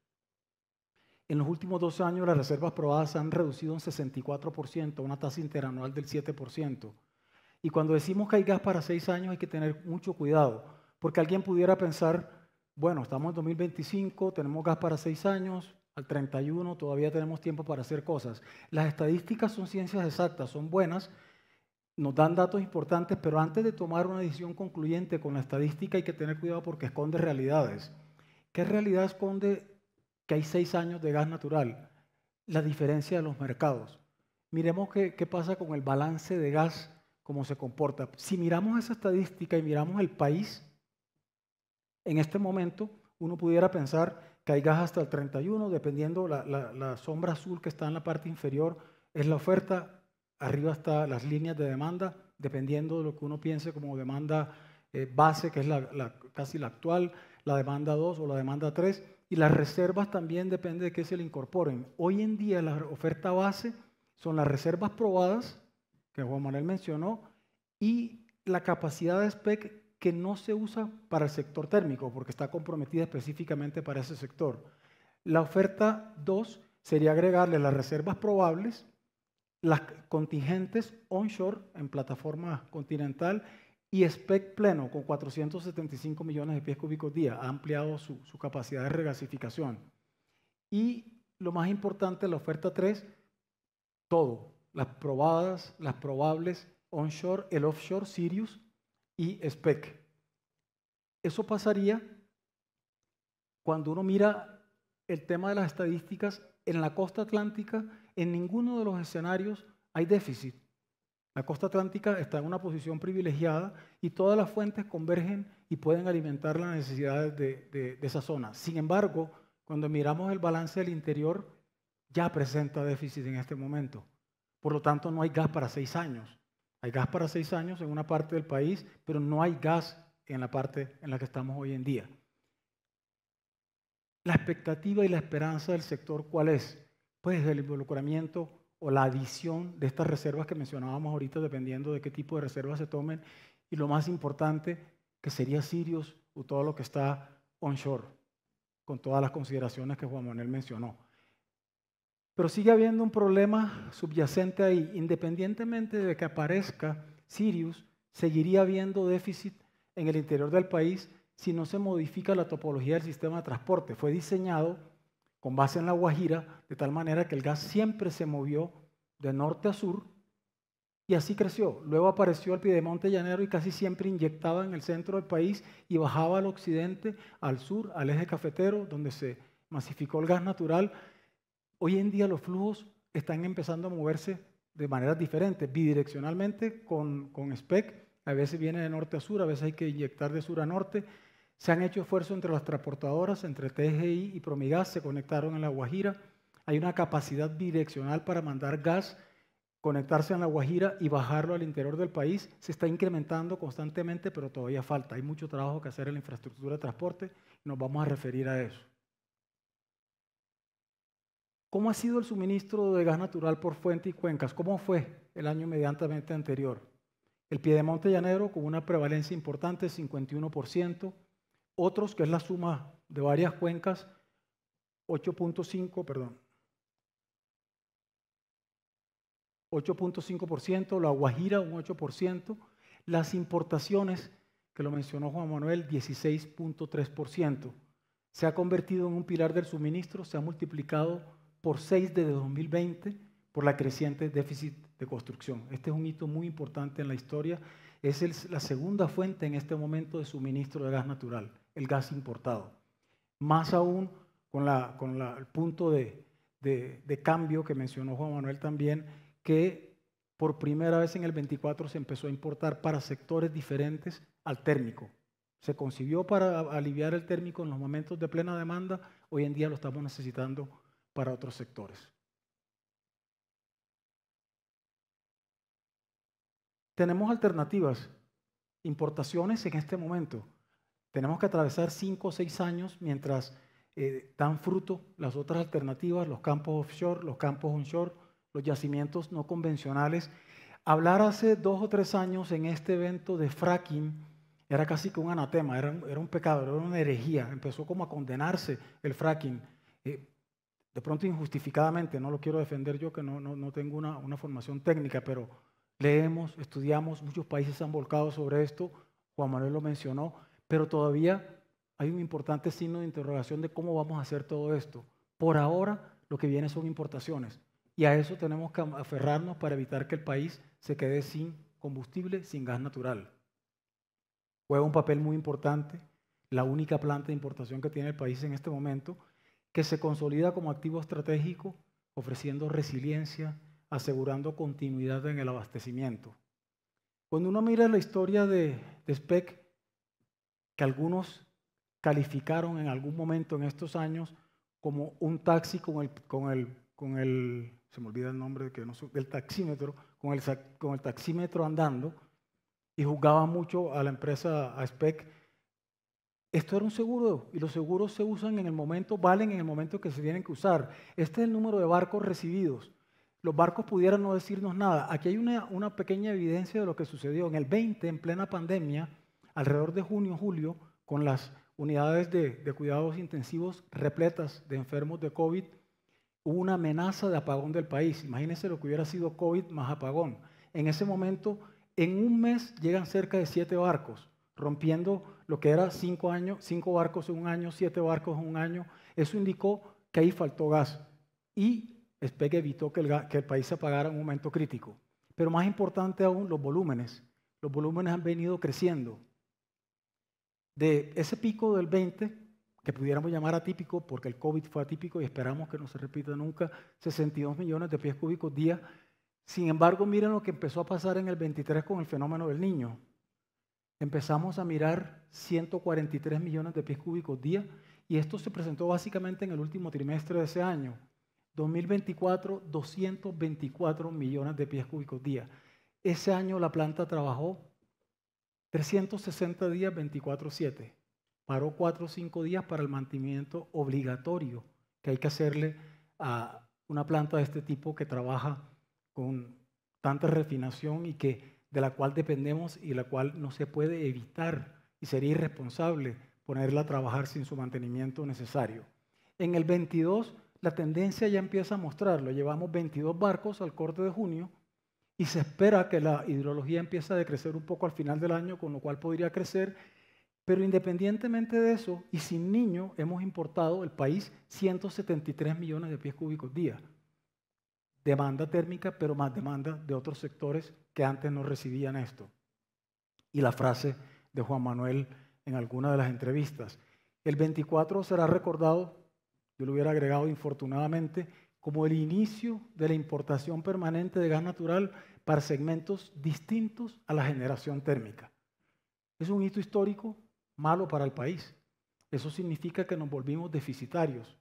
En los últimos 2 años las reservas probadas se han reducido un 64%, una tasa interanual del 7%. Y cuando decimos que hay gas para 6 años hay que tener mucho cuidado, porque alguien pudiera pensar, bueno, estamos en 2025, tenemos gas para 6 años, al 31 todavía tenemos tiempo para hacer cosas. Las estadísticas son ciencias exactas, son buenas, nos dan datos importantes, pero antes de tomar una decisión concluyente con la estadística hay que tener cuidado porque esconde realidades. ¿Qué realidad esconde que hay 6 años de gas natural? La diferencia de los mercados. Miremos qué pasa con el balance de gas, cómo se comporta. Si miramos esa estadística y miramos el país, en este momento uno pudiera pensar que hay gas hasta el 31, dependiendo la sombra azul que está en la parte inferior, es la oferta. Arriba están las líneas de demanda, dependiendo de lo que uno piense como demanda base, que es casi la actual, la demanda 2 o la demanda 3, y las reservas también depende de qué se le incorporen. Hoy en día la oferta base son las reservas probadas, que Juan Manuel mencionó, y la capacidad de SPEC que no se usa para el sector térmico, porque está comprometida específicamente para ese sector. La oferta 2 sería agregarle las reservas probables, las contingentes onshore en plataforma continental y SPEC pleno con 475 millones de pies cúbicos día. Ha ampliado su capacidad de regasificación. Y lo más importante, la oferta 3, todo, las probadas, las probables, onshore, el offshore, Sirius y SPEC. Eso pasaría cuando uno mira el tema de las estadísticas en la costa atlántica. En ninguno de los escenarios hay déficit. La costa atlántica está en una posición privilegiada y todas las fuentes convergen y pueden alimentar las necesidades de esa zona. Sin embargo, cuando miramos el balance del interior, ya presenta déficit en este momento. Por lo tanto, no hay gas para 6 años. Hay gas para 6 años en una parte del país, pero no hay gas en la parte en la que estamos hoy en día. La expectativa y la esperanza del sector, ¿cuál es? Pues el involucramiento o la adición de estas reservas que mencionábamos ahorita, dependiendo de qué tipo de reservas se tomen, y lo más importante, que sería Sirius o todo lo que está onshore, con todas las consideraciones que Juan Manuel mencionó. Pero sigue habiendo un problema subyacente ahí. Independientemente de que aparezca Sirius, seguiría habiendo déficit en el interior del país si no se modifica la topología del sistema de transporte. Fue diseñado con base en La Guajira, de tal manera que el gas siempre se movió de norte a sur y así creció. Luego apareció el Piedemonte Llanero y casi siempre inyectaba en el centro del país y bajaba al occidente, al sur, al eje cafetero, donde se masificó el gas natural. Hoy en día los flujos están empezando a moverse de maneras diferentes, bidireccionalmente con SPEC. A veces viene de norte a sur, a veces hay que inyectar de sur a norte. Se han hecho esfuerzos entre las transportadoras, entre TGI y Promigas, se conectaron en La Guajira. Hay una capacidad bidireccional para mandar gas, conectarse en La Guajira y bajarlo al interior del país. Se está incrementando constantemente, pero todavía falta. Hay mucho trabajo que hacer en la infraestructura de transporte y nos vamos a referir a eso. ¿Cómo ha sido el suministro de gas natural por fuente y cuencas? ¿Cómo fue el año inmediatamente anterior? El Piedemonte Llanero con una prevalencia importante, 51%. Otros, que es la suma de varias cuencas, 8.5%, La Guajira un 8%, las importaciones, que lo mencionó Juan Manuel, 16.3%. Se ha convertido en un pilar del suministro, se ha multiplicado por 6 desde 2020 por la creciente déficit de construcción. Este es un hito muy importante en la historia. Es la segunda fuente en este momento de suministro de gas natural, el gas importado. Más aún con el punto de cambio que mencionó Juan Manuel también, que por primera vez en el 24 se empezó a importar para sectores diferentes al térmico. Se concibió para aliviar el térmico en los momentos de plena demanda, hoy en día lo estamos necesitando para otros sectores. Tenemos alternativas, importaciones en este momento. Tenemos que atravesar 5 o 6 años mientras dan fruto las otras alternativas, los campos offshore, los campos onshore, los yacimientos no convencionales. Hablar hace 2 o 3 años en este evento de fracking era casi que un anatema, era un pecado, era una herejía. Empezó como a condenarse el fracking, de pronto injustificadamente. No lo quiero defender yo, que no tengo una formación técnica, pero leemos, estudiamos, muchos países se han volcado sobre esto, Juan Manuel lo mencionó, pero todavía hay un importante signo de interrogación de cómo vamos a hacer todo esto. Por ahora, lo que viene son importaciones, y a eso tenemos que aferrarnos para evitar que el país se quede sin combustible, sin gas natural. Juega un papel muy importante la única planta de importación que tiene el país en este momento, que se consolida como activo estratégico, ofreciendo resiliencia, asegurando continuidad en el abastecimiento. Cuando uno mira la historia de SPEC, que algunos calificaron en algún momento en estos años como un taxi con el se me olvida el nombre del taxímetro, con el taxímetro andando, y juzgaban mucho a la empresa, a SPEC. Esto era un seguro, y los seguros se usan en el momento, valen en el momento que se tienen que usar. Este es el número de barcos recibidos. Los barcos pudieran no decirnos nada. Aquí hay una pequeña evidencia de lo que sucedió. En el 20, en plena pandemia, alrededor de junio, julio, con las unidades de cuidados intensivos repletas de enfermos de COVID, hubo una amenaza de apagón del país. Imagínense lo que hubiera sido COVID más apagón. En ese momento, en un mes llegan cerca de 7 barcos, rompiendo lo que era 5 barcos en un año, 7 barcos en un año. Eso indicó que ahí faltó gas, y SPEC evitó que el país se apagara en un momento crítico. Pero más importante aún, los volúmenes. Los volúmenes han venido creciendo. De ese pico del 20, que pudiéramos llamar atípico, porque el COVID fue atípico y esperamos que no se repita nunca, 62 millones de pies cúbicos día. Sin embargo, miren lo que empezó a pasar en el 23 con el fenómeno del Niño. Empezamos a mirar 143 millones de pies cúbicos día, y esto se presentó básicamente en el último trimestre de ese año. 2024, 224 millones de pies cúbicos día. Ese año la planta trabajó 360 días, 24/7. Paró 4 o 5 días para el mantenimiento obligatorio que hay que hacerle a una planta de este tipo que trabaja con tanta refinación y de la cual dependemos y la cual no se puede evitar, y sería irresponsable ponerla a trabajar sin su mantenimiento necesario. En el 22 la tendencia ya empieza a mostrarlo. Llevamos 22 barcos al corte de junio y se espera que la hidrología empiece a decrecer un poco al final del año, con lo cual podría crecer. Pero independientemente de eso, y sin Niño, hemos importado el país 173 millones de pies cúbicos día. Demanda térmica, pero más demanda de otros sectores que antes no recibían esto. Y la frase de Juan Manuel en alguna de las entrevistas: el 24 será recordado, yo lo hubiera agregado infortunadamente, como el inicio de la importación permanente de gas natural para segmentos distintos a la generación térmica. Es un hito histórico malo para el país. Eso significa que nos volvimos deficitarios.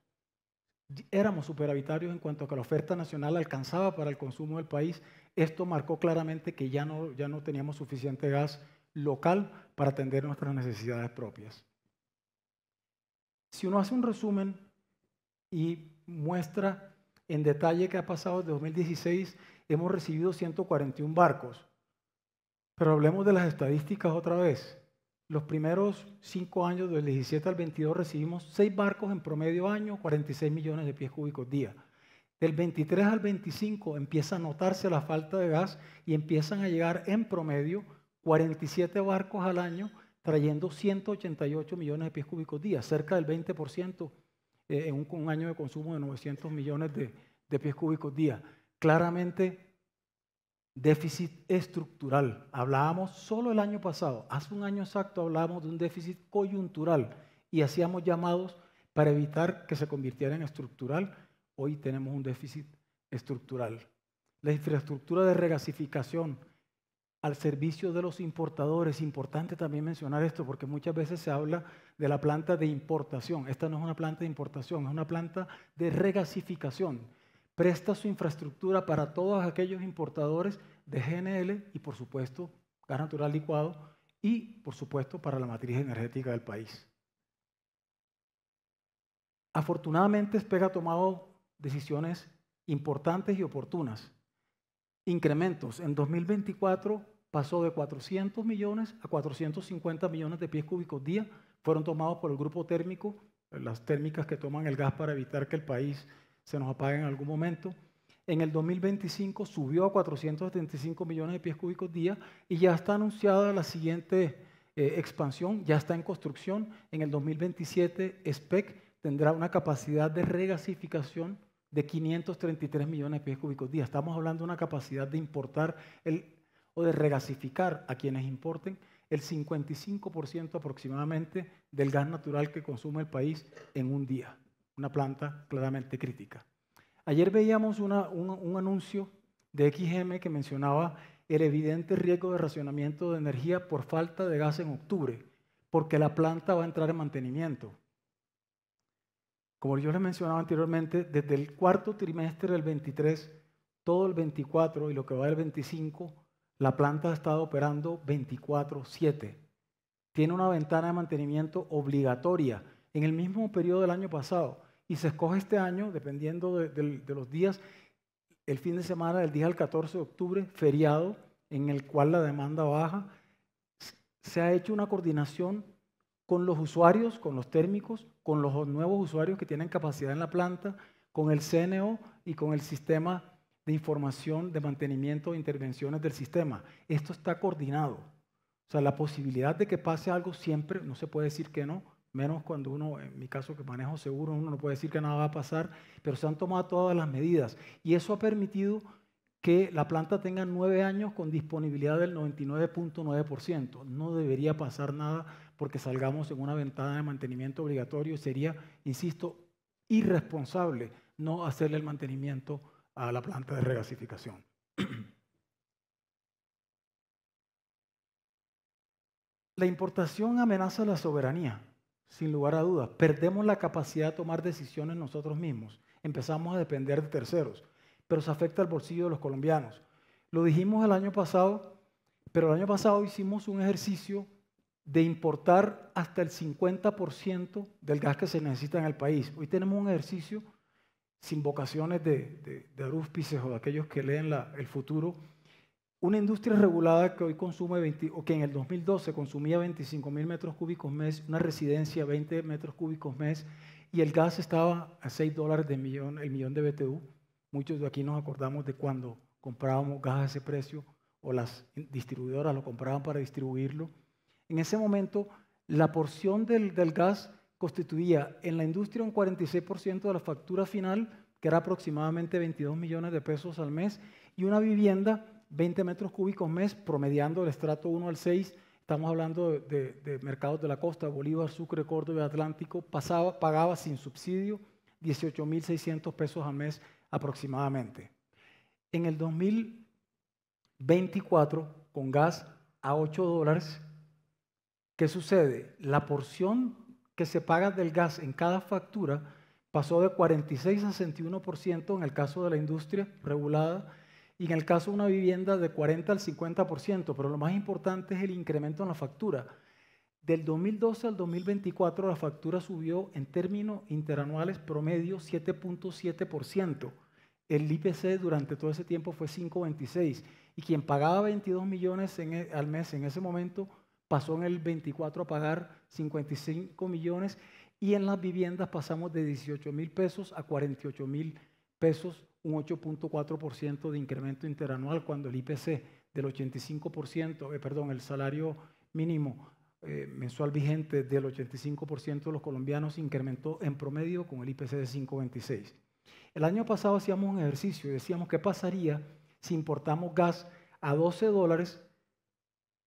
Éramos superavitarios en cuanto a que la oferta nacional alcanzaba para el consumo del país. Esto marcó claramente que ya no teníamos suficiente gas local para atender nuestras necesidades propias. Si uno hace un resumen y muestra en detalle qué ha pasado desde 2016, hemos recibido 141 barcos. Pero hablemos de las estadísticas otra vez. Los primeros 5 años, del 17 al 22, recibimos 6 barcos en promedio año, 46 millones de pies cúbicos día. Del 23 al 25 empieza a notarse la falta de gas y empiezan a llegar en promedio 47 barcos al año, trayendo 188 millones de pies cúbicos día, cerca del 20% en un año de consumo de 900 millones de pies cúbicos día. Claramente, déficit estructural. Hablábamos solo el año pasado, hace un año exacto, hablábamos de un déficit coyuntural y hacíamos llamados para evitar que se convirtiera en estructural. Hoy tenemos un déficit estructural. La infraestructura de regasificación al servicio de los importadores. Importante también mencionar esto, porque muchas veces se habla de la planta de importación. Esta no es una planta de importación, es una planta de regasificación. Presta su infraestructura para todos aquellos importadores de GNL y, por supuesto, gas natural licuado, y, por supuesto, para la matriz energética del país. Afortunadamente, SPEC ha tomado decisiones importantes y oportunas. Incrementos. En 2024 pasó de 400 millones a 450 millones de pies cúbicos día. Fueron tomados por el grupo térmico, las térmicas que toman el gas para evitar que el país se nos apague en algún momento. En el 2025 subió a 475 millones de pies cúbicos día y ya está anunciada la siguiente expansión, ya está en construcción. En el 2027 SPEC tendrá una capacidad de regasificación de 533 millones de pies cúbicos día. Estamos hablando de una capacidad de importar o de regasificar a quienes importen el 55% aproximadamente del gas natural que consume el país en un día. Una planta claramente crítica. Ayer veíamos un anuncio de XM que mencionaba el evidente riesgo de racionamiento de energía por falta de gas en octubre, porque la planta va a entrar en mantenimiento. Como yo les mencionaba anteriormente, desde el cuarto trimestre del 23, todo el 24 y lo que va del 25, la planta ha estado operando 24/7. Tiene una ventana de mantenimiento obligatoria en el mismo periodo del año pasado y se escoge este año, dependiendo de los días, el fin de semana del día al 14 de octubre, feriado, en el cual la demanda baja. Se ha hecho una coordinación con los usuarios, con los térmicos, con los nuevos usuarios que tienen capacidad en la planta, con el CNO y con el sistema de información de mantenimiento e intervenciones del sistema. Esto está coordinado. O sea, la posibilidad de que pase algo siempre, no se puede decir que no, menos cuando uno, en mi caso que manejo seguro, uno no puede decir que nada va a pasar, pero se han tomado todas las medidas. Y eso ha permitido que la planta tenga 9 años con disponibilidad del 99.9%. No debería pasar nada porque salgamos en una ventana de mantenimiento obligatorio. Sería, insisto, irresponsable no hacerle el mantenimiento a la planta de regasificación. La importación amenaza la soberanía, sin lugar a dudas. Perdemos la capacidad de tomar decisiones nosotros mismos. Empezamos a depender de terceros, pero se afecta al bolsillo de los colombianos. Lo dijimos el año pasado, pero el año pasado hicimos un ejercicio de importar hasta el 50% del gas que se necesita en el país. Hoy tenemos un ejercicio sin vocaciones de arúspices o de aquellos que leen el futuro. Una industria regulada que hoy consume, o que en el 2012 consumía 25.000 metros cúbicos mes, una residencia 20 metros cúbicos mes, y el gas estaba a $6 el millón de BTU. Muchos de aquí nos acordamos de cuando comprábamos gas a ese precio, o las distribuidoras lo compraban para distribuirlo. En ese momento, la porción del gas constituía en la industria un 46% de la factura final, que era aproximadamente 22 millones de pesos al mes, y una vivienda 20 metros cúbicos mes, promediando el estrato 1 al 6, estamos hablando de mercados de la costa, Bolívar, Sucre, Córdoba y Atlántico, pagaba sin subsidio 18.600 pesos al mes aproximadamente. En el 2024, con gas a $8, ¿qué sucede? La porción que se paga del gas en cada factura pasó de 46 a 61% en el caso de la industria regulada, y en el caso de una vivienda de 40 al 50%, pero lo más importante es el incremento en la factura. Del 2012 al 2024 la factura subió en términos interanuales promedio 7.7%. El IPC durante todo ese tiempo fue 5.26 y quien pagaba 22 millones al mes en ese momento pasó en el 24 a pagar 55 millones y en las viviendas pasamos de 18.000 pesos a 48.000 pesos, un 8.4% de incremento interanual cuando el IPC del 85%, el salario mínimo mensual vigente del 85% de los colombianos incrementó en promedio con el IPC de 5.26. El año pasado hacíamos un ejercicio y decíamos qué pasaría si importamos gas a $12,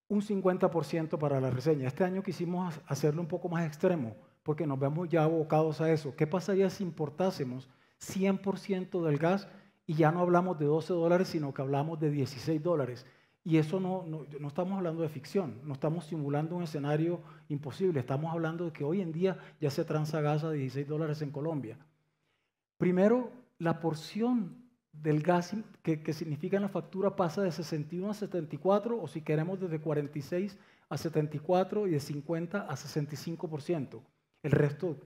un 50% para la reseña. Este año quisimos hacerlo un poco más extremo porque nos vemos ya abocados a eso. ¿Qué pasaría si importásemos 100% del gas y ya no hablamos de $12, sino que hablamos de $16? Y eso no estamos hablando de ficción, no estamos simulando un escenario imposible, estamos hablando de que hoy en día ya se transa gas a $16 en Colombia. Primero, la porción del gas que significa en la factura pasa de 61 a 74, o si queremos desde 46 a 74 y de 50 a 65%. El resto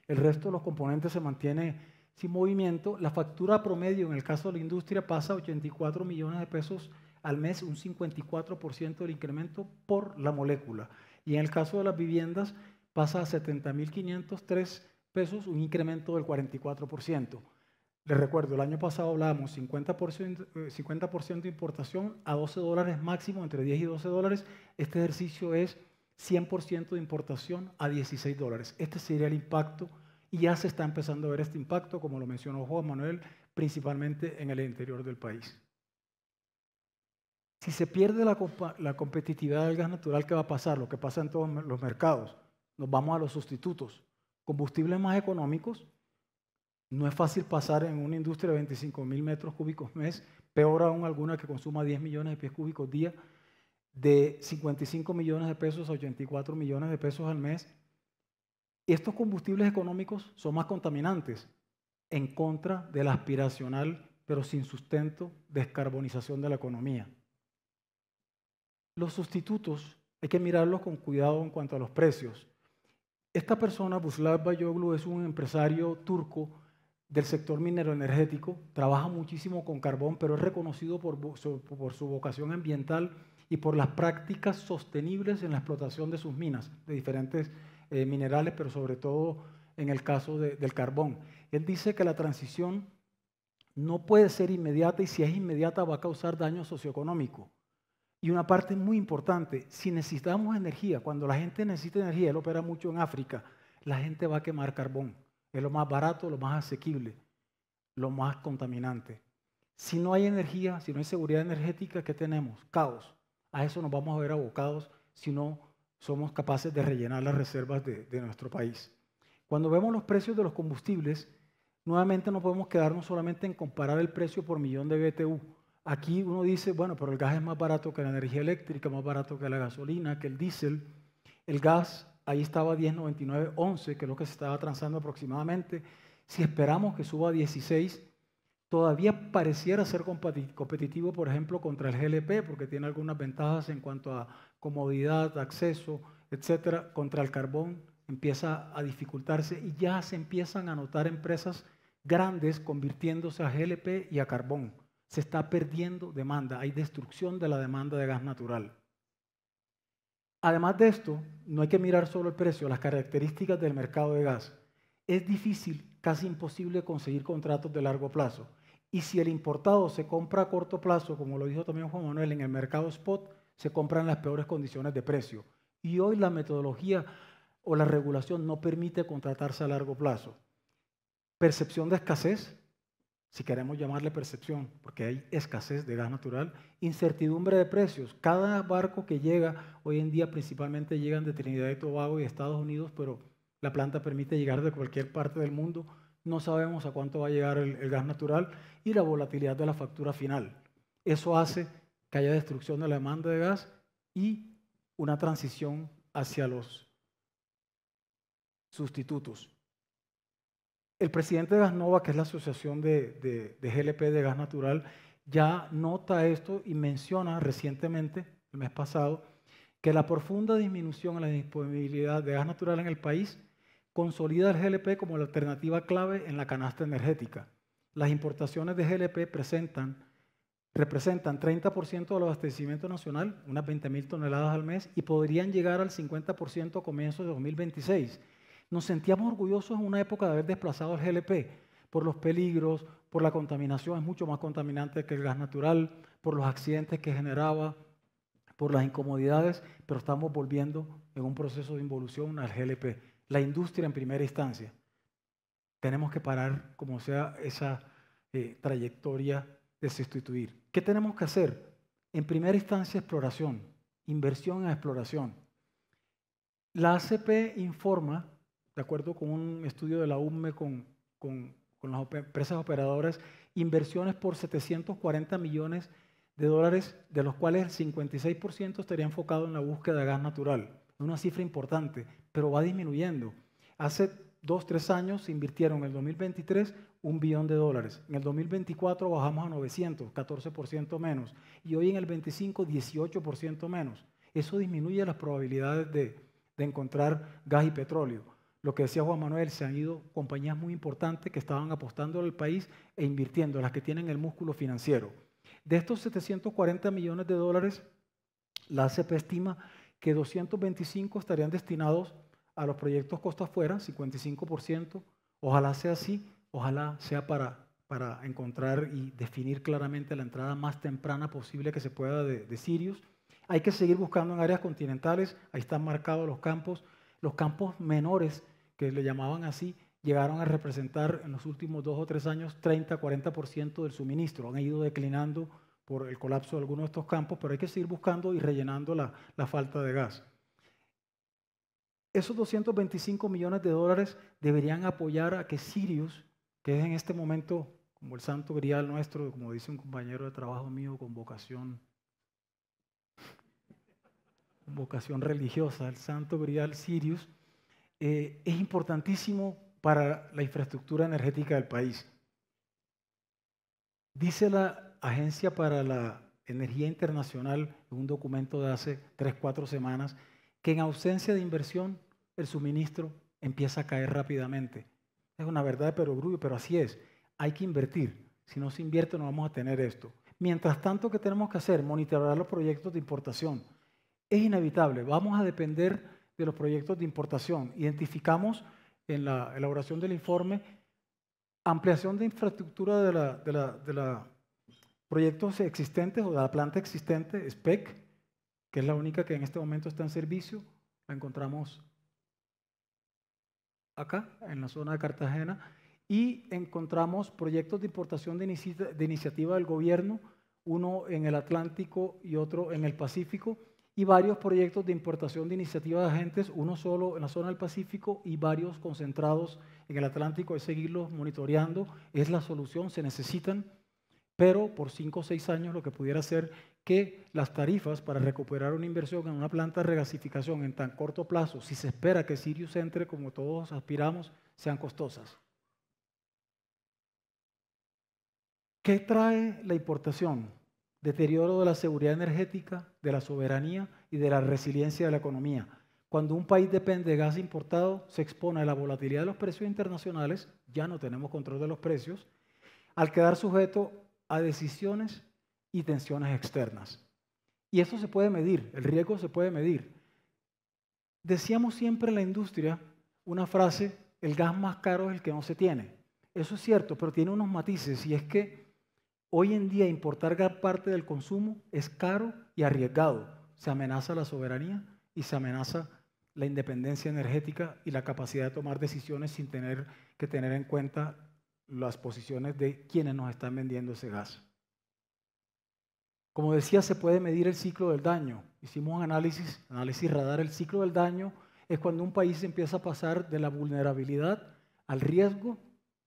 de los componentes se mantiene sin movimiento. La factura promedio en el caso de la industria pasa a 84 millones de pesos al mes un 54% del incremento por la molécula. Y en el caso de las viviendas pasa a 70.503 pesos, un incremento del 44%. Les recuerdo, el año pasado hablábamos 50% de importación a $12 máximo, entre 10 y 12 dólares. Este ejercicio es 100% de importación a $16. Este sería el impacto y ya se está empezando a ver este impacto, como lo mencionó Juan Manuel, principalmente en el interior del país. Si se pierde la competitividad del gas natural, ¿qué va a pasar? Lo que pasa en todos los mercados. Nos vamos a los sustitutos. Combustibles más económicos. No es fácil pasar en una industria de 25.000 metros cúbicos mes, peor aún alguna que consuma 10 millones de pies cúbicos día, de 55 millones de pesos a 84 millones de pesos al mes. Estos combustibles económicos son más contaminantes, en contra de la aspiracional, pero sin sustento, descarbonización de la economía. Los sustitutos hay que mirarlos con cuidado en cuanto a los precios. Esta persona, Buslav Bayoglu, es un empresario turco del sector minero energético, trabaja muchísimo con carbón, pero es reconocido por su vocación ambiental y por las prácticas sostenibles en la explotación de sus minas, de diferentes minerales, pero sobre todo en el caso del carbón. Él dice que la transición no puede ser inmediata y si es inmediata va a causar daño socioeconómico. Y una parte muy importante, si necesitamos energía, cuando la gente necesita energía, él opera mucho en África, la gente va a quemar carbón. Es lo más barato, lo más asequible, lo más contaminante. Si no hay energía, si no hay seguridad energética, ¿qué tenemos? Caos. A eso nos vamos a ver abocados si no somos capaces de rellenar las reservas de nuestro país. Cuando vemos los precios de los combustibles, nuevamente no podemos quedarnos solamente en comparar el precio por millón de BTU. Aquí uno dice, bueno, pero el gas es más barato que la energía eléctrica, más barato que la gasolina, que el diésel. El gas, ahí estaba a 10.9911, que es lo que se estaba transando aproximadamente. Si esperamos que suba a 16, todavía pareciera ser competitivo, por ejemplo, contra el GLP, porque tiene algunas ventajas en cuanto a comodidad, acceso, etcétera. Contra el carbón empieza a dificultarse y ya se empiezan a notar empresas grandes convirtiéndose a GLP y a carbón. Se está perdiendo demanda, hay destrucción de la demanda de gas natural. Además de esto, no hay que mirar solo el precio, las características del mercado de gas. Es difícil, casi imposible conseguir contratos de largo plazo. Y si el importado se compra a corto plazo, como lo dijo también Juan Manuel, en el mercado spot, se compra en las peores condiciones de precio. Y hoy la metodología o la regulación no permite contratarse a largo plazo. Percepción de escasez, si queremos llamarle percepción, porque hay escasez de gas natural. Incertidumbre de precios. Cada barco que llega, hoy en día principalmente llegan de Trinidad y Tobago y Estados Unidos, pero la planta permite llegar de cualquier parte del mundo. No sabemos a cuánto va a llegar el gas natural y la volatilidad de la factura final. Eso hace que haya destrucción de la demanda de gas y una transición hacia los sustitutos. El presidente de Gasnova, que es la asociación de GLP de gas natural, ya nota esto y menciona recientemente, el mes pasado, que la profunda disminución en la disponibilidad de gas natural en el país consolida el GLP como la alternativa clave en la canasta energética. Las importaciones de GLP representan 30% del abastecimiento nacional, unas 20.000 toneladas al mes, y podrían llegar al 50% a comienzos de 2026. Nos sentíamos orgullosos en una época de haber desplazado el GLP por los peligros, por la contaminación, es mucho más contaminante que el gas natural, por los accidentes que generaba, por las incomodidades, pero estamos volviendo en un proceso de involución al GLP. La industria en primera instancia. Tenemos que parar, como sea, esa trayectoria de sustituir. ¿Qué tenemos que hacer? En primera instancia, exploración, inversión en exploración. La ACP informa, de acuerdo con un estudio de la UNME con las empresas operadoras, inversiones por 740 millones de dólares, de los cuales el 56% estaría enfocado en la búsqueda de gas natural. Una cifra importante, pero va disminuyendo. Hace 2-3 años se invirtieron en el 2023 $1 billón. En el 2024 bajamos a 900, 14% menos. Y hoy en el 25, 18% menos. Eso disminuye las probabilidades de encontrar gas y petróleo. Lo que decía Juan Manuel, se han ido compañías muy importantes que estaban apostando al país e invirtiendo, las que tienen el músculo financiero. De estos 740 millones de dólares, la ACP estima que 225 estarían destinados a los proyectos costa afuera, 55%. Ojalá sea así, ojalá sea para encontrar y definir claramente la entrada más temprana posible que se pueda de Sirius. Hay que seguir buscando en áreas continentales, ahí están marcados los campos menores, que le llamaban así, llegaron a representar en los últimos 2 o 3 años 30-40% del suministro. Han ido declinando por el colapso de algunos de estos campos, pero hay que seguir buscando y rellenando la falta de gas. Esos 225 millones de dólares deberían apoyar a que Sirius, que es en este momento como el santo grial nuestro, como dice un compañero de trabajo mío, con vocación religiosa, el santo grial Sirius, es importantísimo para la infraestructura energética del país. Dice la Agencia para la Energía Internacional en un documento de hace 3-4 semanas que en ausencia de inversión el suministro empieza a caer rápidamente. Es una verdad de perogrullo, pero así es. Hay que invertir. Si no se invierte no vamos a tener esto. Mientras tanto, ¿qué tenemos que hacer? Monitorear los proyectos de importación. Es inevitable, vamos a depender de los proyectos de importación. Identificamos en la elaboración del informe ampliación de infraestructura de los proyectos existentes o de la planta existente, SPEC, que es la única que en este momento está en servicio. La encontramos acá, en la zona de Cartagena, y encontramos proyectos de importación de iniciativa del gobierno, uno en el Atlántico y otro en el Pacífico, y varios proyectos de importación de iniciativa de agentes, uno solo en la zona del Pacífico y varios concentrados en el Atlántico. Hay que seguirlos monitoreando, es la solución, se necesitan, pero por 5 o 6 años lo que pudiera ser que las tarifas para recuperar una inversión en una planta de regasificación en tan corto plazo, si se espera que Sirius entre como todos aspiramos, sean costosas. ¿Qué trae la importación? Deterioro de la seguridad energética, de la soberanía y de la resiliencia de la economía. Cuando un país depende de gas importado, se expone a la volatilidad de los precios internacionales, ya no tenemos control de los precios, al quedar sujeto a decisiones y tensiones externas. Y eso se puede medir, el riesgo se puede medir. Decíamos siempre en la industria una frase, el gas más caro es el que no se tiene. Eso es cierto, pero tiene unos matices, y es que hoy en día importar gran parte del consumo es caro y arriesgado. Se amenaza la soberanía y se amenaza la independencia energética y la capacidad de tomar decisiones sin tener que tener en cuenta las posiciones de quienes nos están vendiendo ese gas. Como decía, se puede medir el ciclo del daño. Hicimos un análisis radar. El ciclo del daño es cuando un país empieza a pasar de la vulnerabilidad al riesgo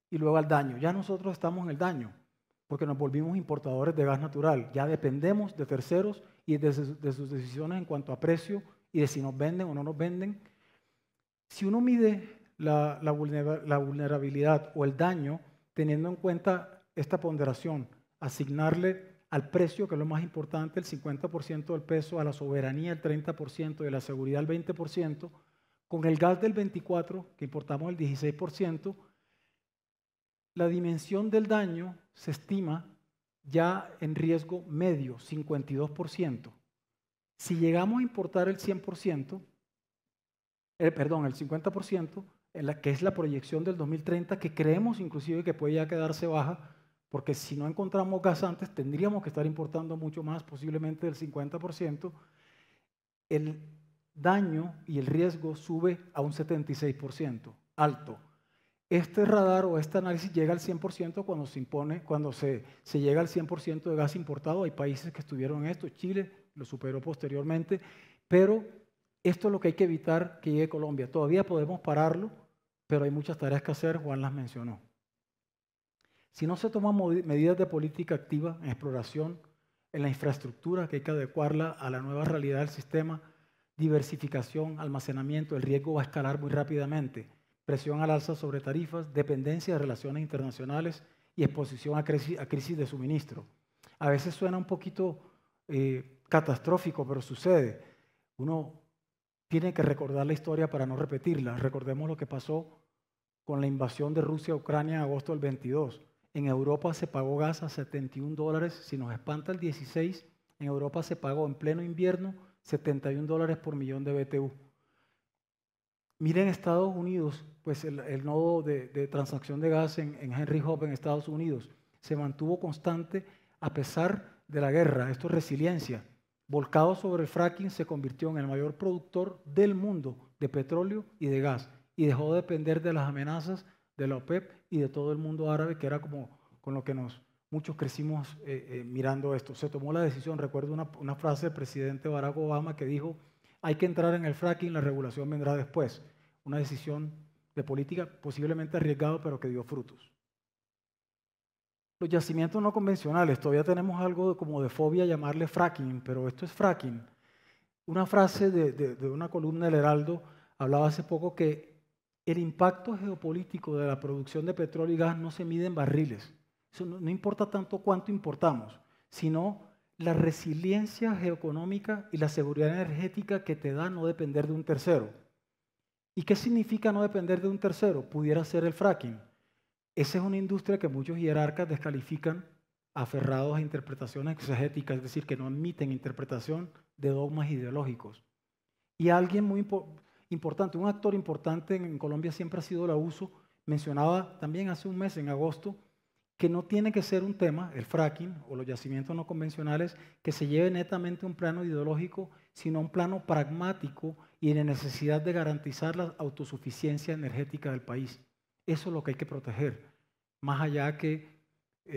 y luego al daño. Ya nosotros estamos en el daño, porque nos volvimos importadores de gas natural. Ya dependemos de terceros y de sus decisiones en cuanto a precio y de si nos venden o no nos venden. Si uno mide la vulnerabilidad o el daño, teniendo en cuenta esta ponderación, asignarle al precio, que es lo más importante, el 50% del peso, a la soberanía el 30% y a la seguridad el 20%, con el gas del 24%, que importamos el 16%, la dimensión del daño se estima ya en riesgo medio, 52%. Si llegamos a importar el 100%, el 50%, que es la proyección del 2030, que creemos inclusive que puede ya quedarse baja, porque si no encontramos gas antes, tendríamos que estar importando mucho más, posiblemente del 50%, el daño y el riesgo sube a un 76%, alto. Este radar o este análisis llega al 100% cuando se llega al 100% de gas importado. Hay países que estuvieron en esto, Chile lo superó posteriormente, pero esto es lo que hay que evitar que llegue a Colombia. Todavía podemos pararlo, pero hay muchas tareas que hacer, Juan las mencionó. Si no se toman medidas de política activa en exploración, en la infraestructura, que hay que adecuarla a la nueva realidad del sistema, diversificación, almacenamiento, el riesgo va a escalar muy rápidamente. Presión al alza sobre tarifas, dependencia de relaciones internacionales y exposición a crisis de suministro. A veces suena un poquito catastrófico, pero sucede. Uno tiene que recordar la historia para no repetirla. Recordemos lo que pasó con la invasión de Rusia a Ucrania en agosto del 22. En Europa se pagó gas a $71. Si nos espanta el 16, en Europa se pagó en pleno invierno $71 por millón de BTU. Miren Estados Unidos, pues el nodo de transacción de gas en Henry Hub en Estados Unidos se mantuvo constante a pesar de la guerra. Esto es resiliencia. Volcado sobre el fracking, se convirtió en el mayor productor del mundo de petróleo y de gas y dejó de depender de las amenazas de la OPEP y de todo el mundo árabe, que era como con lo que muchos crecimos mirando esto. Se tomó la decisión, recuerdo una frase del presidente Barack Obama que dijo: hay que entrar en el fracking, la regulación vendrá después. Una decisión de política posiblemente arriesgada, pero que dio frutos. Los yacimientos no convencionales, todavía tenemos algo como de fobia a llamarle fracking, pero esto es fracking. Una frase de una columna del Heraldo hablaba hace poco que el impacto geopolítico de la producción de petróleo y gas no se mide en barriles. Eso no importa tanto cuánto importamos, sino la resiliencia geoeconómica y la seguridad energética que te da no depender de un tercero. ¿Y qué significa no depender de un tercero? Pudiera ser el fracking. Esa es una industria que muchos jerarcas descalifican aferrados a interpretaciones exegéticas, es decir, que no admiten interpretación de dogmas ideológicos. Y alguien muy importante, un actor importante en Colombia siempre ha sido la USO, mencionaba también hace un mes, en agosto, que no tiene que ser un tema, el fracking o los yacimientos no convencionales, que se lleve netamente a un plano ideológico, sino a un plano pragmático y de necesidad de garantizar la autosuficiencia energética del país. Eso es lo que hay que proteger, más allá que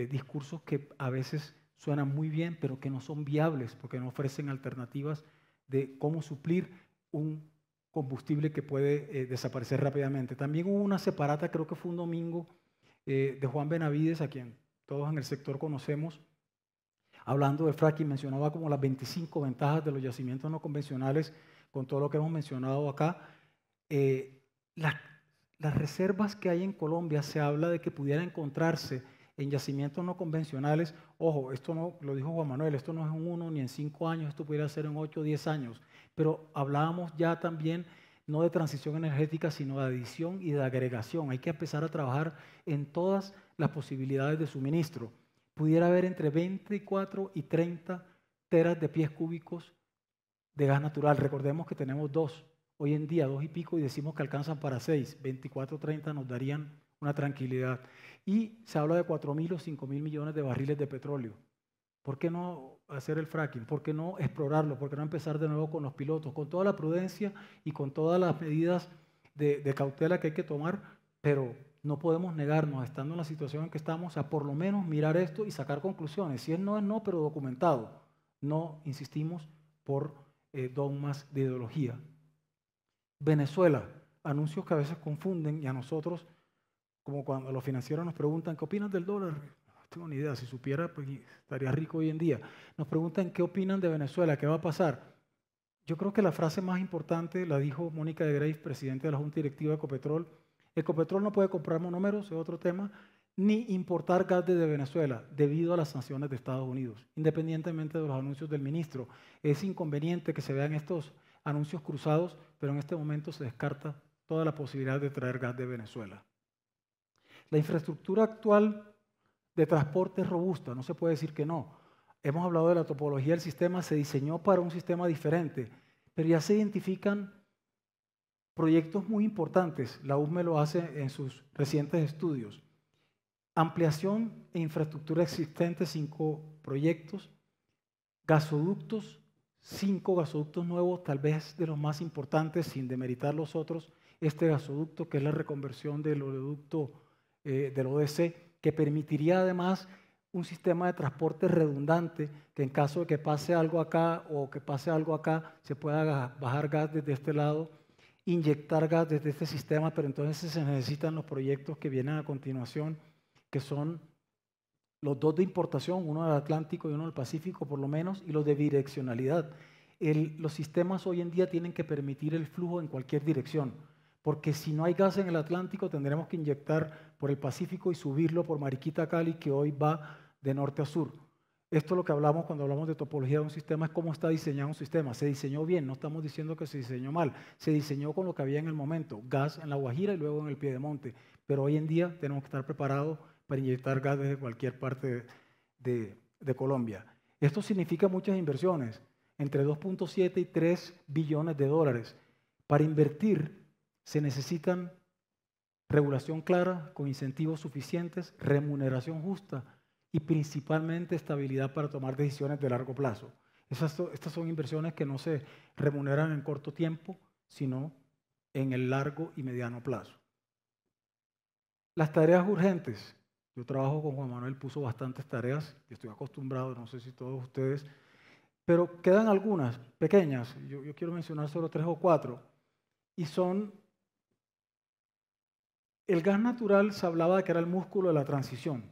discursos que a veces suenan muy bien, pero que no son viables, porque no ofrecen alternativas de cómo suplir un combustible que puede desaparecer rápidamente. También hubo una separata, creo que fue un domingo, de Juan Benavides, a quien todos en el sector conocemos, hablando del fracking, mencionaba como las 25 ventajas de los yacimientos no convencionales, con todo lo que hemos mencionado acá. Las reservas que hay en Colombia, se habla de que pudiera encontrarse en yacimientos no convencionales. Ojo, esto no lo dijo Juan Manuel, esto no es en 1 ni en 5 años, esto pudiera ser en 8 o 10 años, pero hablábamos ya también no de transición energética, sino de adición y de agregación. Hay que empezar a trabajar en todas las posibilidades de suministro. Pudiera haber entre 24 y 30 teras de pies cúbicos de gas natural. Recordemos que tenemos 2, hoy en día 2 y pico, y decimos que alcanzan para 6. 24 o 30 nos darían una tranquilidad. Y se habla de 4.000 o 5.000 millones de barriles de petróleo. ¿Por qué no hacer el fracking? ¿Por qué no explorarlo? ¿Por qué no empezar de nuevo con los pilotos? Con toda la prudencia y con todas las medidas de cautela que hay que tomar, pero no podemos negarnos, estando en la situación en que estamos, a por lo menos mirar esto y sacar conclusiones. Si es no, pero documentado. No insistimos por dogmas de ideología. Venezuela, anuncios que a veces confunden, y a nosotros, como cuando los financieros nos preguntan, ¿qué opinas del dólar? No tengo ni idea, si supiera, pues estaría rico hoy en día. Nos preguntan qué opinan de Venezuela, qué va a pasar. Yo creo que la frase más importante la dijo Mónica de Greiff, presidente de la Junta Directiva de Ecopetrol. Ecopetrol no puede comprar monómeros, es otro tema, ni importar gas desde Venezuela debido a las sanciones de Estados Unidos, independientemente de los anuncios del ministro. Es inconveniente que se vean estos anuncios cruzados, pero en este momento se descarta toda la posibilidad de traer gas de Venezuela. La infraestructura actual de transporte es robusta, no se puede decir que no. Hemos hablado de la topología del sistema, se diseñó para un sistema diferente, pero ya se identifican proyectos muy importantes. La USME lo hace en sus recientes estudios. Ampliación e infraestructura existente, 5 proyectos. Gasoductos, 5 gasoductos nuevos, tal vez de los más importantes, sin demeritar los otros. Este gasoducto, que es la reconversión del oleoducto del ODC, que permitiría además un sistema de transporte redundante, que en caso de que pase algo acá o que pase algo acá, se pueda bajar gas desde este lado, inyectar gas desde este sistema, pero entonces se necesitan los proyectos que vienen a continuación, que son los 2 de importación, uno del Atlántico y uno del Pacífico por lo menos, y los de bidireccionalidad. Los sistemas hoy en día tienen que permitir el flujo en cualquier dirección, porque si no hay gas en el Atlántico tendremos que inyectar por el Pacífico y subirlo por Mariquita, Cali, que hoy va de norte a sur. Esto es lo que hablamos cuando hablamos de topología de un sistema, es cómo está diseñado un sistema. Se diseñó bien, no estamos diciendo que se diseñó mal, se diseñó con lo que había en el momento, gas en La Guajira y luego en el Piedemonte, pero hoy en día tenemos que estar preparados para inyectar gas desde cualquier parte de Colombia. Esto significa muchas inversiones, entre 2.7 y 3 billones de dólares. Para invertir se necesitan regulación clara, con incentivos suficientes, remuneración justa y principalmente estabilidad para tomar decisiones de largo plazo. Estas son inversiones que no se remuneran en corto tiempo, sino en el largo y mediano plazo. Las tareas urgentes. Yo trabajo con Juan Manuel, puso bastantes tareas, y estoy acostumbrado, no sé si todos ustedes, pero quedan algunas pequeñas. Yo quiero mencionar solo 3 o 4, y son: el gas natural se hablaba de que era el músculo de la transición.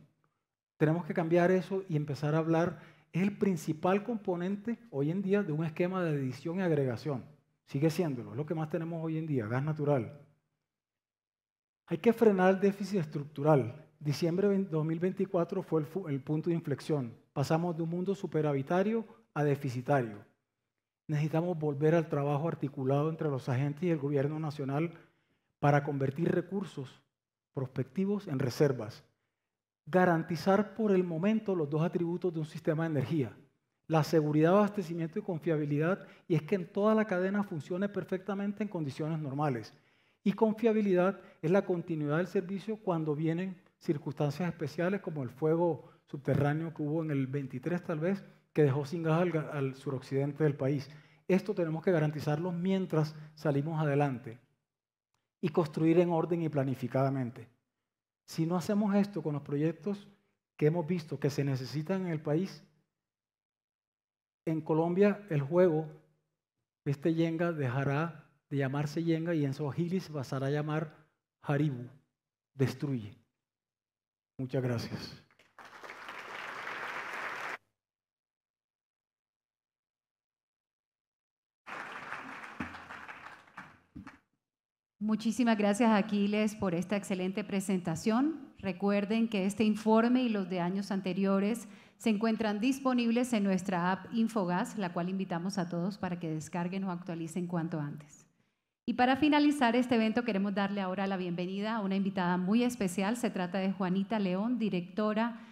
Tenemos que cambiar eso y empezar a hablar, es el principal componente hoy en día de un esquema de adición y agregación. Sigue siéndolo, es lo que más tenemos hoy en día, gas natural. Hay que frenar el déficit estructural. Diciembre de 2024 fue el punto de inflexión. Pasamos de un mundo superavitario a deficitario. Necesitamos volver al trabajo articulado entre los agentes y el gobierno nacional para convertir recursos prospectivos en reservas. Garantizar por el momento los 2 atributos de un sistema de energía: la seguridad de abastecimiento y confiabilidad, y es que en toda la cadena funcione perfectamente en condiciones normales. Y confiabilidad es la continuidad del servicio cuando vienen circunstancias especiales como el fuego subterráneo que hubo en el 23 tal vez, que dejó sin gas al suroccidente del país. Esto tenemos que garantizarlo mientras salimos adelante y construir en orden y planificadamente. Si no hacemos esto con los proyectos que hemos visto que se necesitan en el país, en Colombia el juego, este Yenga, dejará de llamarse Yenga y en Swahili se pasará a llamar Haribu, destruye. Muchas gracias. Muchísimas gracias, Aquiles, por esta excelente presentación. Recuerden que este informe y los de años anteriores se encuentran disponibles en nuestra app Infogas, la cual invitamos a todos para que descarguen o actualicen cuanto antes. Y para finalizar este evento, queremos darle ahora la bienvenida a una invitada muy especial. Se trata de Juanita León, directora.